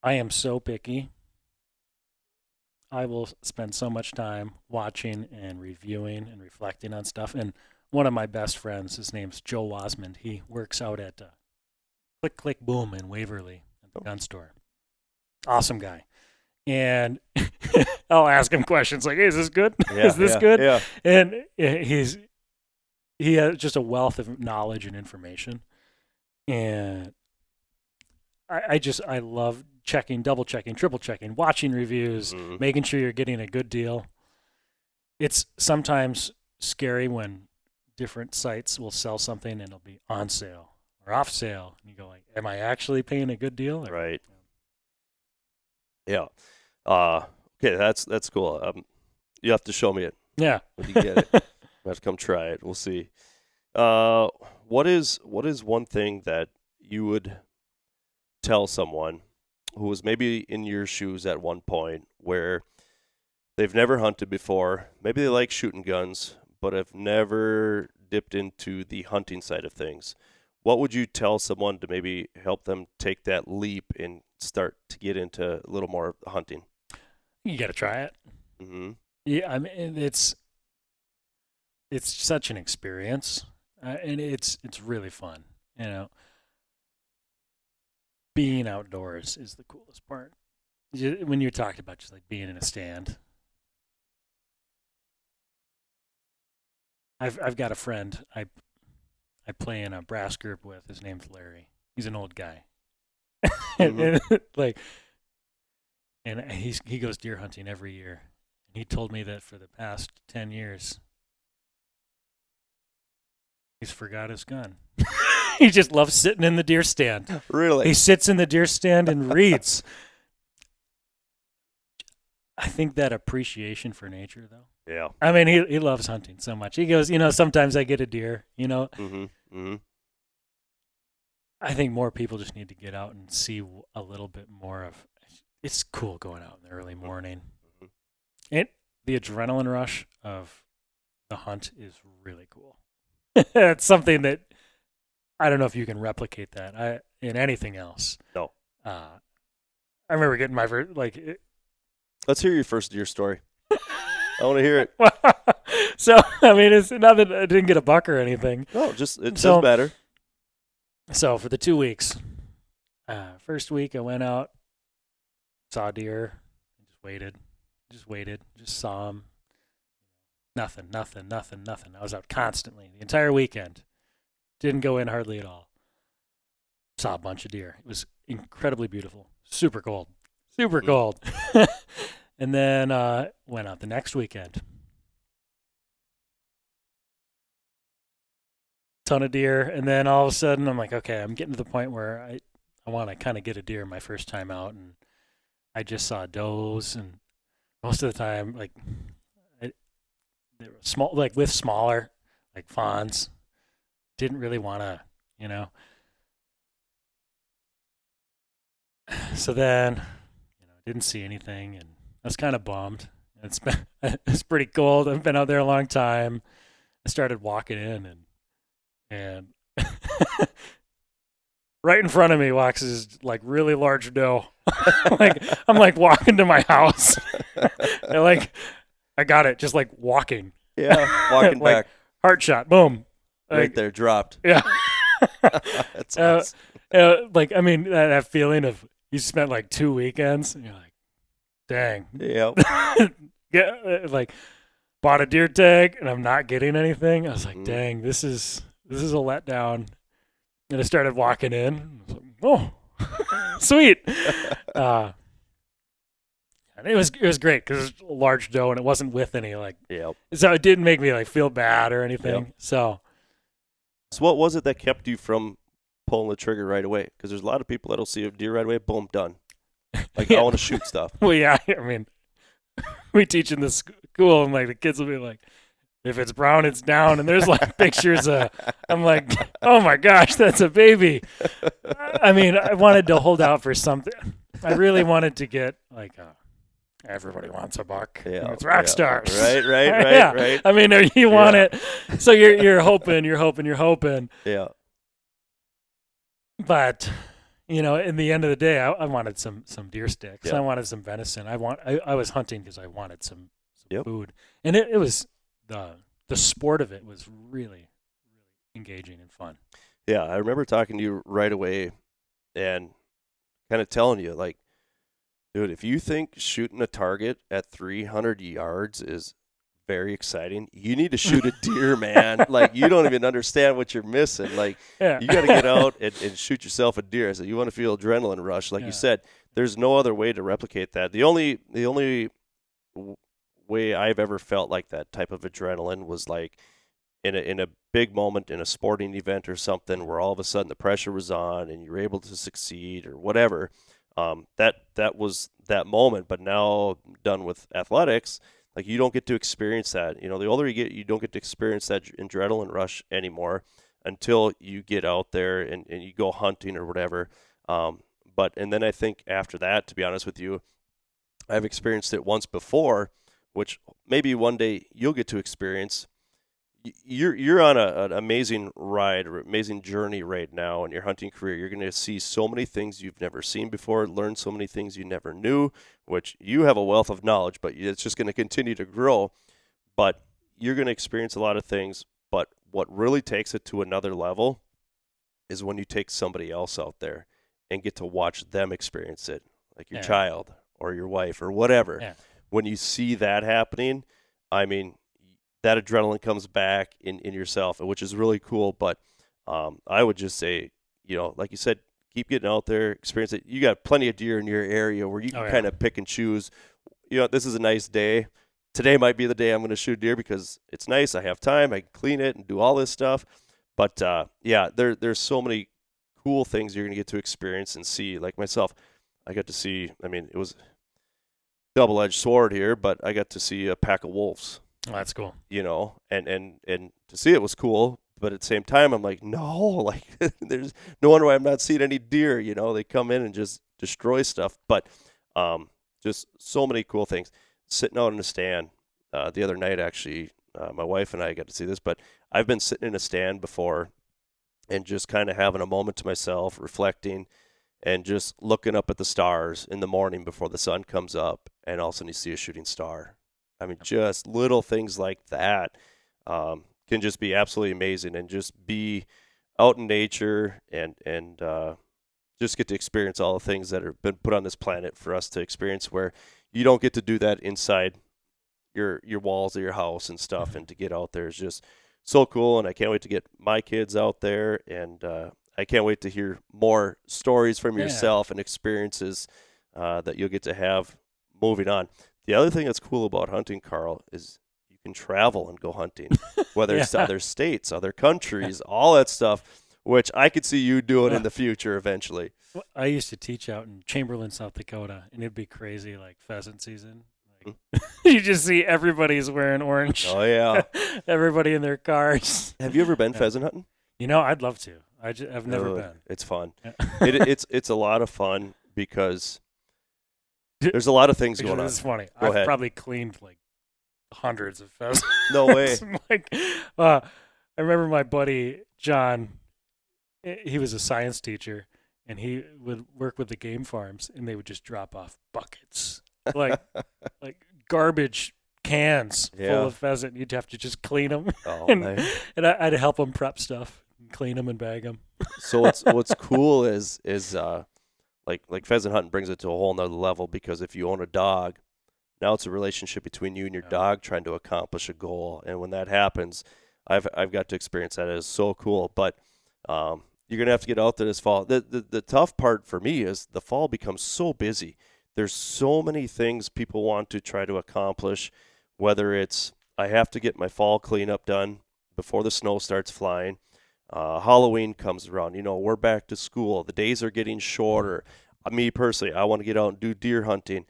I am so picky. I will spend so much time watching and reviewing and reflecting on stuff. And one of my best friends, his name's Joe Wasmond. He works out at Click Click Boom in Waverly at the gun store. Awesome guy. And I'll ask him questions like, hey, is this good? Is this good? Yeah. And he has just a wealth of knowledge and information. And I love checking, double checking, triple checking, watching reviews, making sure you're getting a good deal. It's sometimes scary when different sites will sell something and it'll be on sale or off sale. And you go like, am I actually paying a good deal? Right. Yeah. Okay, that's cool. You have to show me it. Yeah. When you get it. I have to come try it. We'll see. What is one thing that you would tell someone who was maybe in your shoes at one point where they've never hunted before, maybe they like shooting guns, but have never dipped into the hunting side of things? What would you tell someone to maybe help them take that leap and start to get into a little more hunting? You got to try it. Mm-hmm. Yeah, I mean, it's such an experience, and it's really fun. You know, being outdoors is the coolest part. When you talked about just like being in a stand, I've got a friend I play in a brass group with. His name's Larry. He's an old guy, and he goes deer hunting every year. And he told me that for the past 10 years, he's forgot his gun. He just loves sitting in the deer stand. Really? He sits in the deer stand and reads. I think that appreciation for nature, though. Yeah. I mean, he loves hunting so much. He goes, sometimes I get a deer, Mm-hmm. Mm-hmm. I think more people just need to get out and see a little bit more of. It's cool going out in the early morning. Mm-hmm. The adrenaline rush of the hunt is really cool. It's something that I don't know if you can replicate that in anything else. No. I remember getting my first, Let's hear your first deer story. I want to hear it. So, I mean, it's not that I didn't get a buck or anything. No, it does matter. So, for the 2 weeks, first week I went out, saw a deer, just waited, just saw him. Nothing. I was out constantly the entire weekend. Didn't go in hardly at all. Saw a bunch of deer. It was incredibly beautiful. Super cold. And And then went out the next weekend. Ton of deer. And then all of a sudden I'm like, okay, I'm getting to the point where I want to kind of get a deer my first time out. And I just saw does. And most of the time, like, they were small, like with smaller, like fawns. Didn't really want to, you know. So then, didn't see anything. And I was kind of bummed. It's pretty cold. I've been out there a long time. I started walking in and right in front of me walks this like really large doe. I'm like walking to my house. And like I got it, just like walking. Yeah, walking like, back. Heart shot, boom. Right there, dropped. Yeah. That's awesome. Like, I mean, that feeling of you spent like 2 weekends and you're like, dang. Yep. Yeah, like bought a deer tag and I'm not getting anything. I was like, dang, this is a letdown. And I started walking in. I was like, oh, sweet. And it was great because it was a large doe and it wasn't with any like. Yep. So it didn't make me like feel bad or anything. Yep. So what was it that kept you from pulling the trigger right away? Because there's a lot of people that'll see a deer right away, boom, done. Like, I want to shoot stuff. Well, yeah, I mean, we teach in the school, and like the kids will be like, if it's brown, it's down, and there's like pictures of. I'm like, oh my gosh, that's a baby. I mean, I wanted to hold out for something. I really wanted to get like everybody wants a buck. Yeah, It's Rackstars. Yeah. Right. I mean, you want it, so you're hoping. Yeah. But in the end of the day, I wanted some deer sticks. Yeah. I wanted some venison. I was hunting because I wanted some Yep. food, and it was the sport of it was really, really engaging and fun. Yeah, I remember talking to you right away, and kind of telling you like, dude, if you think shooting a target at 300 yards is very exciting, you need to shoot a deer, man. Like, you don't even understand what you're missing. Like, you got to get out and shoot yourself a deer. I said, you want to feel adrenaline rush. Like you said, there's no other way to replicate that. The only way I've ever felt like that type of adrenaline was like in a big moment in a sporting event or something where all of a sudden the pressure was on and you're able to succeed or whatever. That was that moment. But now done with athletics, like, you don't get to experience that. The older you get, you don't get to experience that adrenaline rush anymore until you get out there and you go hunting or whatever. And then I think after that, to be honest with you, I've experienced it once before, which maybe one day you'll get to experience. You're on an amazing ride or amazing journey right now in your hunting career. You're going to see so many things you've never seen before, learn so many things you never knew, which you have a wealth of knowledge, but it's just going to continue to grow. But you're going to experience a lot of things. But what really takes it to another level is when you take somebody else out there and get to watch them experience it, like your child or your wife or whatever. Yeah. When you see that happening, I mean, that adrenaline comes back in yourself, which is really cool. But I would just say, like you said, keep getting out there, experience it. You got plenty of deer in your area where you can kind of pick and choose. This is a nice day. Today might be the day I'm going to shoot deer because it's nice. I have time. I can clean it and do all this stuff. But, there's so many cool things you're going to get to experience and see. Like myself, I got to see, it was double-edged sword here, but I got to see a pack of wolves. Oh, that's cool. And to see it was cool, but at the same time, I'm like, no, like, there's no wonder why I'm not seeing any deer. They come in and just destroy stuff. But just so many cool things. Sitting out in a stand the other night, actually, my wife and I got to see this, but I've been sitting in a stand before and just kind of having a moment to myself, reflecting, and just looking up at the stars in the morning before the sun comes up, and all of a sudden you see a shooting star. Just little things like that can just be absolutely amazing, and just be out in nature and just get to experience all the things that have been put on this planet for us to experience, where you don't get to do that inside your walls of your house and stuff. And to get out there is just so cool, and I can't wait to get my kids out there, and I can't wait to hear more stories from yourself and experiences that you'll get to have moving on. The other thing that's cool about hunting, Carl, is you can travel and go hunting, whether it's to other states, other countries, all that stuff, which I could see you doing in the future eventually. Well, I used to teach out in Chamberlain, South Dakota, and it'd be crazy, like pheasant season. You just see everybody's wearing orange. Oh, yeah. Everybody in their cars. Have you ever been pheasant hunting? I'd love to. I've never been. It's fun. Yeah. It's a lot of fun because there's a lot of things going on. It's funny. Go ahead. Probably cleaned like hundreds of pheasants. No way. I remember my buddy John. He was a science teacher, and he would work with the game farms, and they would just drop off buckets, like garbage cans full of pheasant. You'd have to just clean them, and I'd help them prep stuff, and clean them, and bag them. So what's cool is like pheasant hunting brings it to a whole nother level, because if you own a dog, now it's a relationship between you and your dog trying to accomplish a goal, and when that happens, I've got to experience that. It is so cool, but you're gonna have to get out there this fall. The tough part for me is the fall becomes so busy. There's so many things people want to try to accomplish, whether it's I have to get my fall cleanup done before the snow starts flying. Halloween comes around. We're back to school. The days are getting shorter. Me personally, I want to get out and do deer hunting.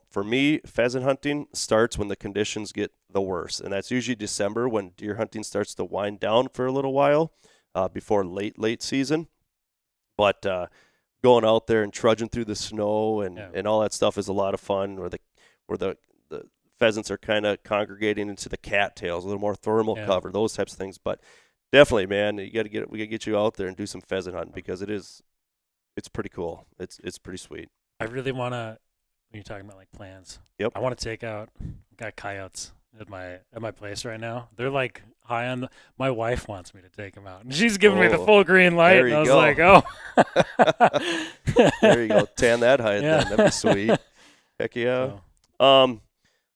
For me, pheasant hunting starts when the conditions get the worst, and that's usually December, when deer hunting starts to wind down for a little while before late season. But going out there and trudging through the snow and all that stuff is a lot of fun. Where the pheasants are kind of congregating into the cattails, a little more thermal cover, those types of things. But definitely, man, we got to get you out there and do some pheasant hunting, because it's pretty cool. It's pretty sweet. I really want to. When you're talking about like plans, yep. I want to take out. Got coyotes at my place right now. They're like high on. My wife wants me to take them out, and she's giving me the full green light. And I was like, oh. There you go. Tan that hide then. That'd be sweet. Heck yeah. So.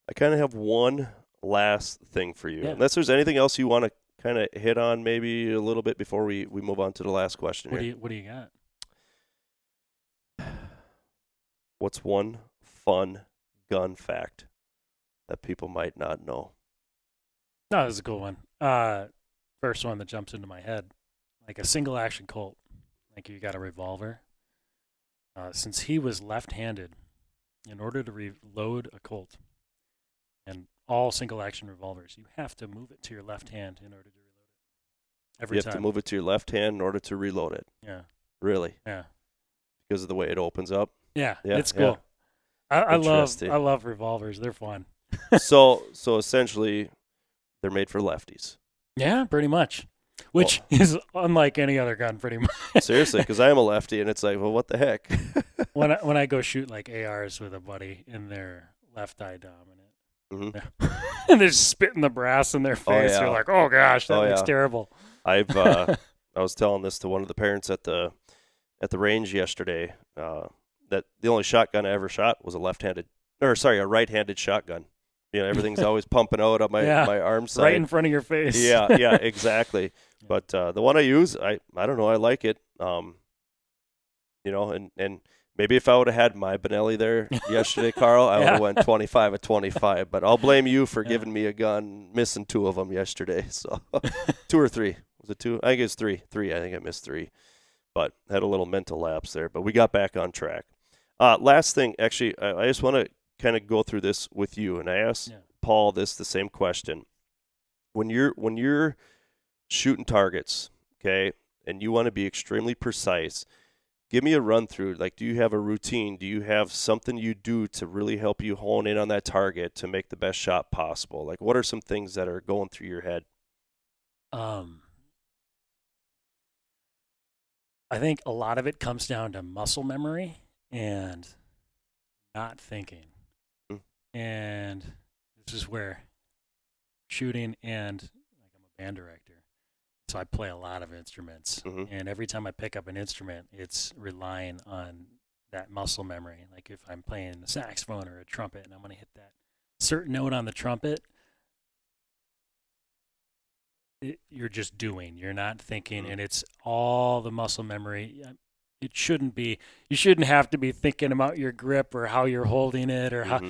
I kind of have one last thing for you. Unless there's anything else you want to kind of hit on maybe a little bit before we move on to the last question. What do you got? What's one fun gun fact that people might not know? No, this is a cool one. First one that jumps into my head, like a single action Colt, like you got a revolver. Since he was left-handed, in order to reload a Colt, and all single action revolvers, you have to move it to your left hand in order to reload it. Every time. You have to move it to your left hand in order to reload it. Yeah. Really? Yeah. Because of the way it opens up? Yeah, it's cool. Yeah. I love revolvers. They're fun. So essentially, they're made for lefties. Yeah, pretty much. Which is unlike any other gun, pretty much. Seriously, because I am a lefty, and it's like, well, what the heck? when I go shoot like ARs with a buddy, and they're left eye dominant, and they're spitting the brass in their face. They're like, oh gosh, that looks terrible. I was telling this to one of the parents at the range yesterday. That the only shotgun I ever shot was a right-handed shotgun. Everything's always pumping out on my arm side. Right in front of your face. Yeah, exactly. But the one I use, I don't know, I like it. And maybe if I would have had my Benelli there yesterday, Carl, I would have went 25 at 25. But I'll blame you for giving me a gun, missing 2 of them yesterday. So 2 or 3. Was it 2? I think it's 3. 3. I think I missed 3. But had a little mental lapse there. But we got back on track. Last thing, actually, I just want to kind of go through this with you. And I asked Paul the same question. When you're shooting targets, okay, and you want to be extremely precise, give me a run through. Like, do you have a routine? Do you have something you do to really help you hone in on that target to make the best shot possible? Like, what are some things that are going through your head? I think a lot of it comes down to muscle memory and not thinking. And this is where shooting, and like I'm a band director, so I play a lot of instruments. And every time I pick up an instrument, it's relying on that muscle memory. Like if I'm playing a saxophone or a trumpet and I'm going to hit that certain note on the trumpet, you're just doing. You're not thinking, and it's all the muscle memory. You shouldn't have to be thinking about your grip or how you're holding it or how.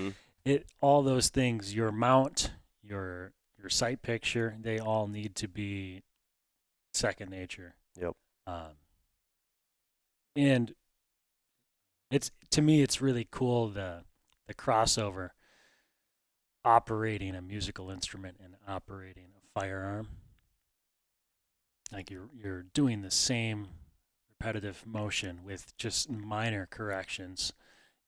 all those things, your mount, your sight picture, they all need to be second nature. Yep. And to me, it's really cool the crossover, operating a musical instrument and operating a firearm. Like you're doing the same repetitive motion with just minor corrections.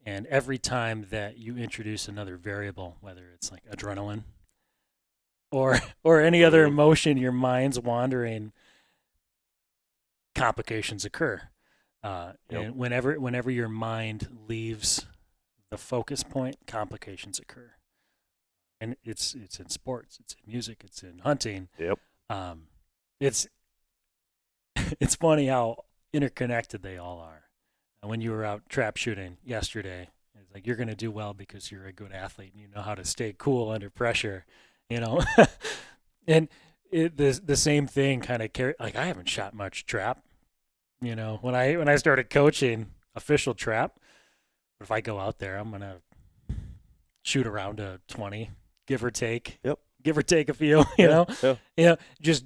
And every time that you introduce another variable, whether it's like adrenaline or any other emotion, your mind's wandering, complications occur. And whenever your mind leaves the focus point, complications occur. And it's in sports, it's in music, it's in hunting. Yep. It's funny how interconnected they all are. When you were out trap shooting yesterday, it's like you're going to do well because you're a good athlete and you know how to stay cool under pressure, and the same thing kind of like I haven't shot much trap, when I started coaching official trap. But if I go out there, I'm going to shoot around a 20, give or take. Yep. Give or take a few, Yeah. just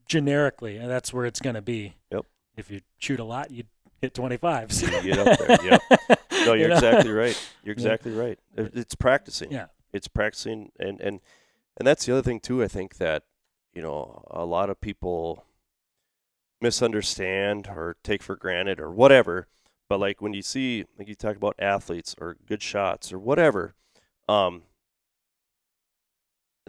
generically, and that's where it's going to be. Yep. If you shoot a lot, you hit 25s. You get up there. Yep. No, you're exactly right. You're exactly right. It's practicing. Yeah. It's practicing, and that's the other thing too. I think that a lot of people misunderstand or take for granted or whatever. But like when you see, like you talk about athletes or good shots or whatever,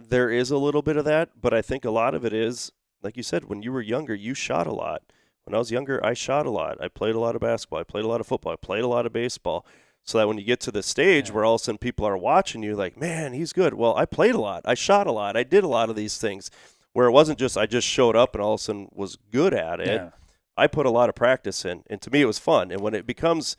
there is a little bit of that. But I think a lot of it is, like you said, when you were younger, you shot a lot. When I was younger, I shot a lot. I played a lot of basketball. I played a lot of football. I played a lot of baseball. So that when you get to the stage where all of a sudden people are watching you like, man, he's good. Well, I played a lot. I shot a lot. I did a lot of these things. Where it wasn't just I just showed up and all of a sudden was good at it. Yeah. I put a lot of practice in. And to me, it was fun. And when it becomes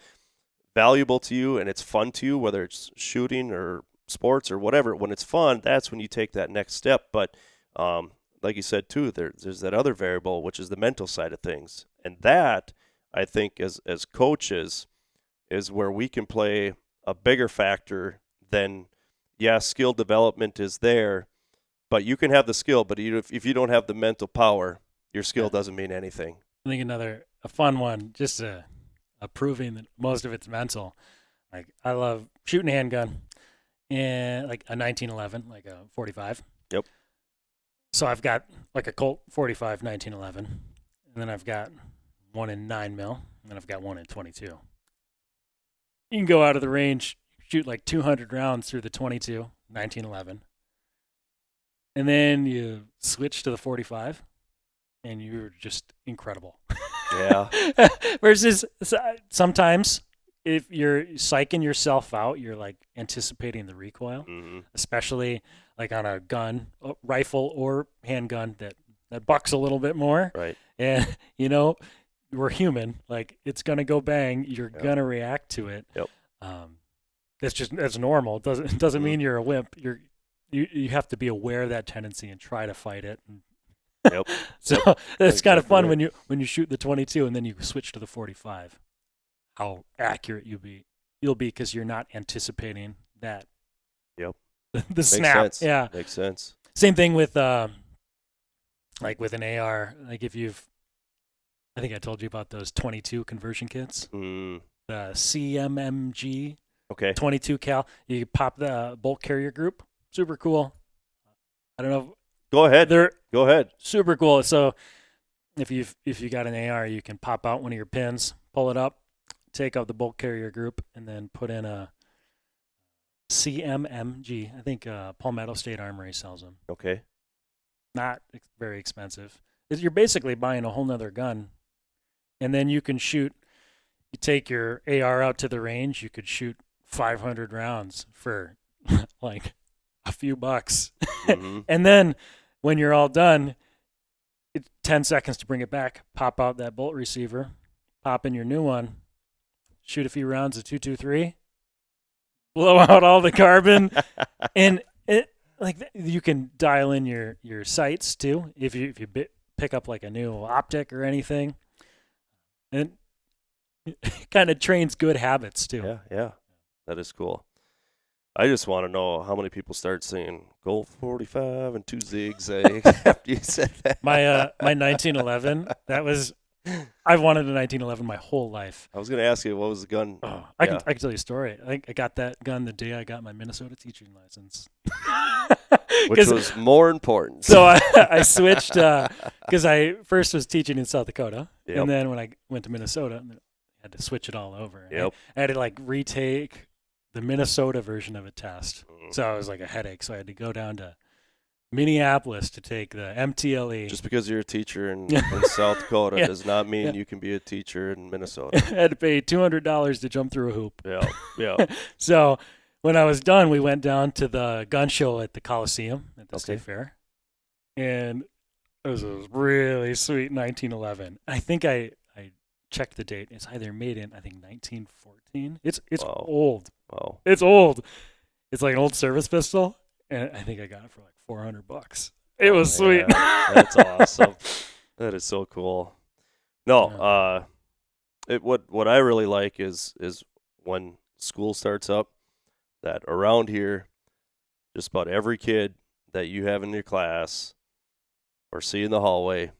valuable to you and it's fun to you, whether it's shooting or sports or whatever, when it's fun, that's when you take that next step. But like you said, too, there's that other variable, which is the mental side of things. And that, I think, as coaches, is where we can play a bigger factor than, skill development is there, but you can have the skill, but if you don't have the mental power, your skill doesn't mean anything. I think a fun one, just proving that most of it's mental. Like I love shooting a handgun, and like a 1911, like a 45. Yep. So I've got like a Colt 45 1911, and then I've got one in 9 mil, and then I've got one in 22. You can go out of the range, shoot like 200 rounds through the 22 1911, and then you switch to the 45, and you're just incredible. Yeah. Versus sometimes if you're psyching yourself out, you're like anticipating the recoil, especially like on a gun, rifle or handgun that bucks a little bit more. Right. And, we're human. Like it's going to go bang. You're going to react to it. Yep. That's normal. It doesn't mean you're a wimp. You have to be aware of that tendency and try to fight it. Yep. So it's kind of fun when you shoot the 22 and then you switch to the 45. How accurate you'll be because you're not anticipating that. Yep. The snap. Makes sense. Yeah. Makes sense. Same thing with like with an AR. Like I think I told you about those 22 conversion kits. The CMMG. Okay. 22 cal. You pop the bolt carrier group. Super cool. I don't know. Go ahead. Go ahead. Super cool. So if you got an AR, you can pop out one of your pins, pull it up, take out the bolt carrier group, and then put in a CMMG. I think Palmetto State Armory sells them. Okay. Not very expensive. You're basically buying a whole nother gun, and then you can shoot. You take your AR out to the range. You could shoot 500 rounds for like a few bucks, and then when you're all done, it's 10 seconds to bring it back. Pop out that bolt receiver, pop in your new one, shoot a few rounds of 223, blow out all the carbon, and you can dial in your sights too if you pick up like a new optic or anything, and it kind of trains good habits too. Yeah, that is cool. I just want to know how many people start saying Goal 45 and 2 zigzags after you said that. My 1911, I've wanted a 1911 my whole life. I was going to ask you, what was the gun? Oh, I can tell you a story. I think I got that gun the day I got my Minnesota teaching license. Which was more important. So I switched because I first was teaching in South Dakota, Yep. and then when I went to Minnesota, I had to switch it all over. Yep. I had to like retake the Minnesota version of a test. So it was like a headache. So I had to go down to Minneapolis to take the MTLE. Just because you're a teacher in South Dakota does not mean you can be a teacher in Minnesota. I had to pay $200 to jump through a hoop. Yeah. So when I was done, we went down to the gun show at the Coliseum at the State Fair. And it was a really sweet 1911. I think I checked the date. It's either made in, I think, 1914. It's old. Wow. It's old. It's like an old service pistol, and I think I got it for like $400. It was sweet. That's awesome. That is so cool. No, what I really like is when school starts up, that around here, just about every kid that you have in your class or see in the hallway,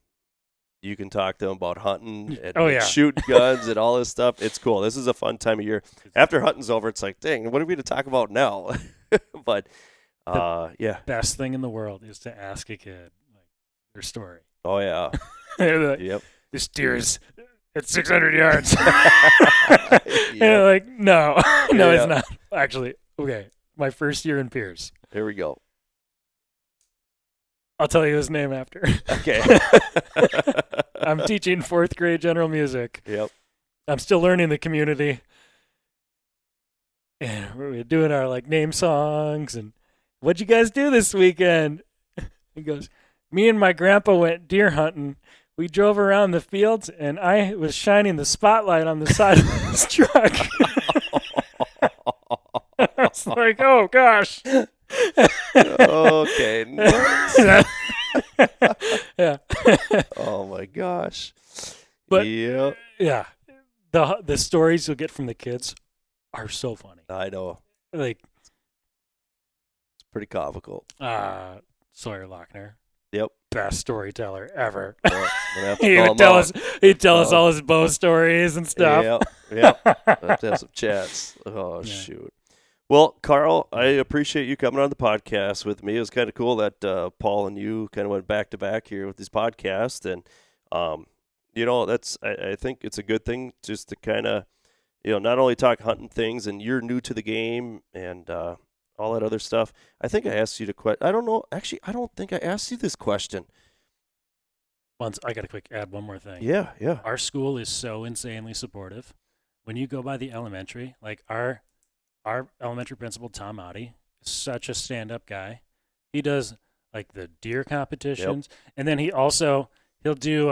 you can talk to them about hunting and shooting guns and all this stuff. It's cool. This is a fun time of year. After hunting's over, it's like, dang, what are we to talk about now? But, best thing in the world is to ask a kid like their story. Oh, yeah. Yep. This deer is at 600 yards. Yep. And they're like, no, it's not. Actually, okay, my first year in Pierce. Here we go. I'll tell you his name after. Okay. I'm teaching 4th grade general music. Yep. I'm still learning the community. And we're doing our like name songs and what'd you guys do this weekend? He goes, me and my grandpa went deer hunting. We drove around the fields and I was shining the spotlight on the side of his truck. I was like, oh gosh. Okay. Nice. Yeah. Oh my gosh. But yeah, the stories you'll get from the kids are so funny. I know. Like it's pretty comical. Sawyer Lochner. Yep. Best storyteller ever. Well, He'd tell us all his bow stories and stuff. Yeah. Have to have some chats. Oh shoot. Well, Carl, I appreciate you coming on the podcast with me. It was kind of cool that Paul and you kind of went back to back here with these podcasts, and that's I think it's a good thing just to kind of not only talk hunting things, and you're new to the game and all that other stuff. I think I asked you to I don't know. Actually, I don't think I asked you this question. Once I got to add one more thing. Yeah. Our school is so insanely supportive. When you go by the elementary, like our elementary principal, Tom Oddie, is such a stand-up guy. He does like the deer competitions, and then he'll do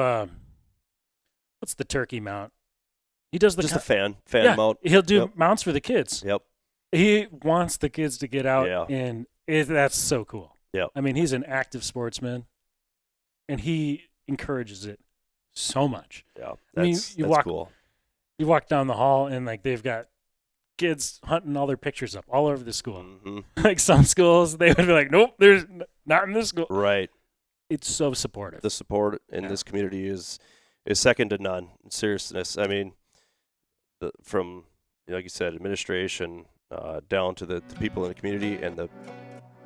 what's the turkey mount? He does the just a fan mount. He'll do mounts for the kids. Yep. He wants the kids to get out, and that's so cool. Yep. I mean, he's an active sportsman, and he encourages it so much. Yeah, that's cool. You walk down the hall, and like they've got kids hunting all their pictures up all over the school. Mm-hmm. Like some schools, they would be like, nope, there's not in this school. Right. It's so supportive. The support in this community is second to none. In seriousness, I mean, from like you said, administration down to the people in the community, and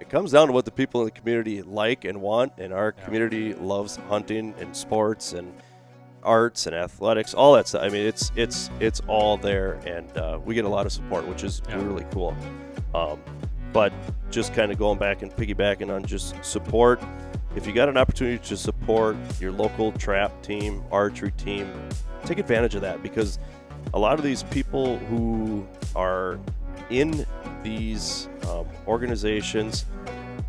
it comes down to what the people in the community like and want. And our community loves hunting and sports and arts and athletics, all that stuff. I mean, it's all there, and we get a lot of support, which is really cool. But just kind of going back and piggybacking on just support, if you got an opportunity to support your local trap team, archery team, take advantage of that, because a lot of these people who are in these organizations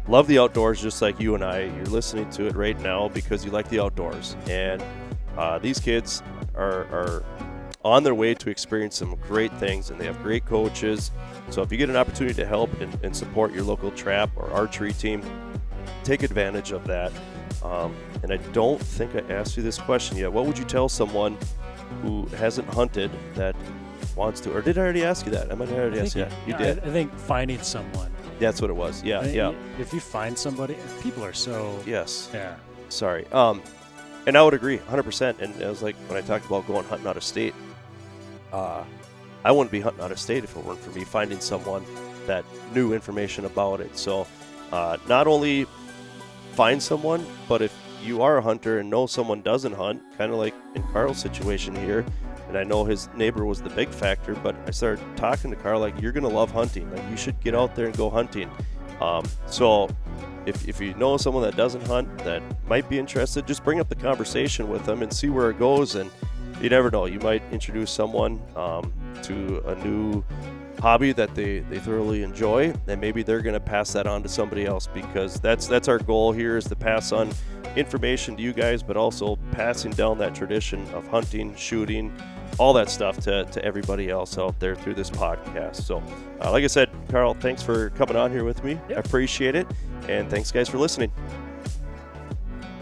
love the outdoors just like you and I. You're listening to it right now because you like the outdoors, and these kids are on their way to experience some great things, and they have great coaches. So if you get an opportunity to help and support your local trap or archery team, take advantage of that. And I don't think I asked you this question yet. What would you tell someone who hasn't hunted that wants to. Or did I already ask you that? I might have already asked you that. You did. I think finding someone. That's what it was. Yeah, yeah. If you find somebody, people are so. Yes. Yeah. Sorry. And I would agree 100%. And it was like when I talked about going hunting out of state, I wouldn't be hunting out of state if it weren't for me finding someone that knew information about it. So not only find someone, but if you are a hunter and know someone doesn't hunt, kind of like in Carl's situation here, and I know his neighbor was the big factor, but I started talking to Carl, like, you're going to love hunting. Like, you should get out there and go hunting. So if you know someone that doesn't hunt that might be interested, just bring up the conversation with them and see where it goes. And you never know, you might introduce someone to a new hobby that they thoroughly enjoy, and maybe they're going to pass that on to somebody else, because that's our goal here, is to pass on information to you guys, but also passing down that tradition of hunting, shooting, all that stuff to everybody else out there through this podcast. So like I said, Carl, thanks for coming on here with me. Yep. I appreciate it, and thanks guys for listening.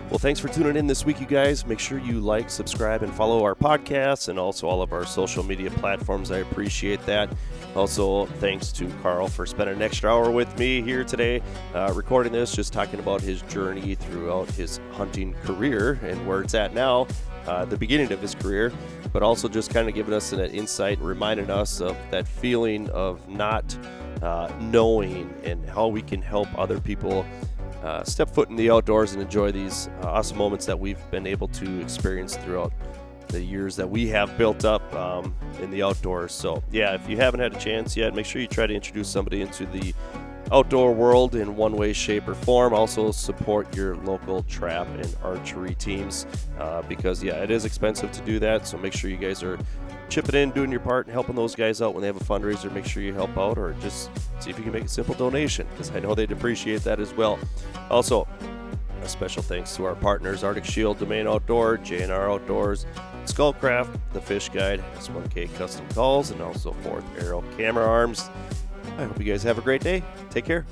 Well, thanks for tuning in this week, you guys. Make sure you like, subscribe, and follow our podcasts and also all of our social media platforms. I appreciate that. Also, thanks to Carl for spending an extra hour with me here today, recording this, just talking about his journey throughout his hunting career and where it's at now, the beginning of his career, but also just kind of giving us an insight and reminding us of that feeling of not knowing and how we can help other people step foot in the outdoors and enjoy these awesome moments that we've been able to experience throughout the years that we have built up in the outdoors. So yeah, if you haven't had a chance yet, make sure you try to introduce somebody into the outdoor world in one way, shape, or form. Also support your local trap and archery teams because yeah, it is expensive to do that. So make sure you guys are chipping in, doing your part, and helping those guys out when they have a fundraiser. Make sure you help out, or just see if you can make a simple donation, because I know they'd appreciate that as well. Also, a special thanks to our partners, Arctic Shield, Domain Outdoor, J&R Outdoors, Skullcraft, The Fish Guide, S1K Custom Calls, and also Fourth Arrow Camera Arms. I hope you guys have a great day. Take care.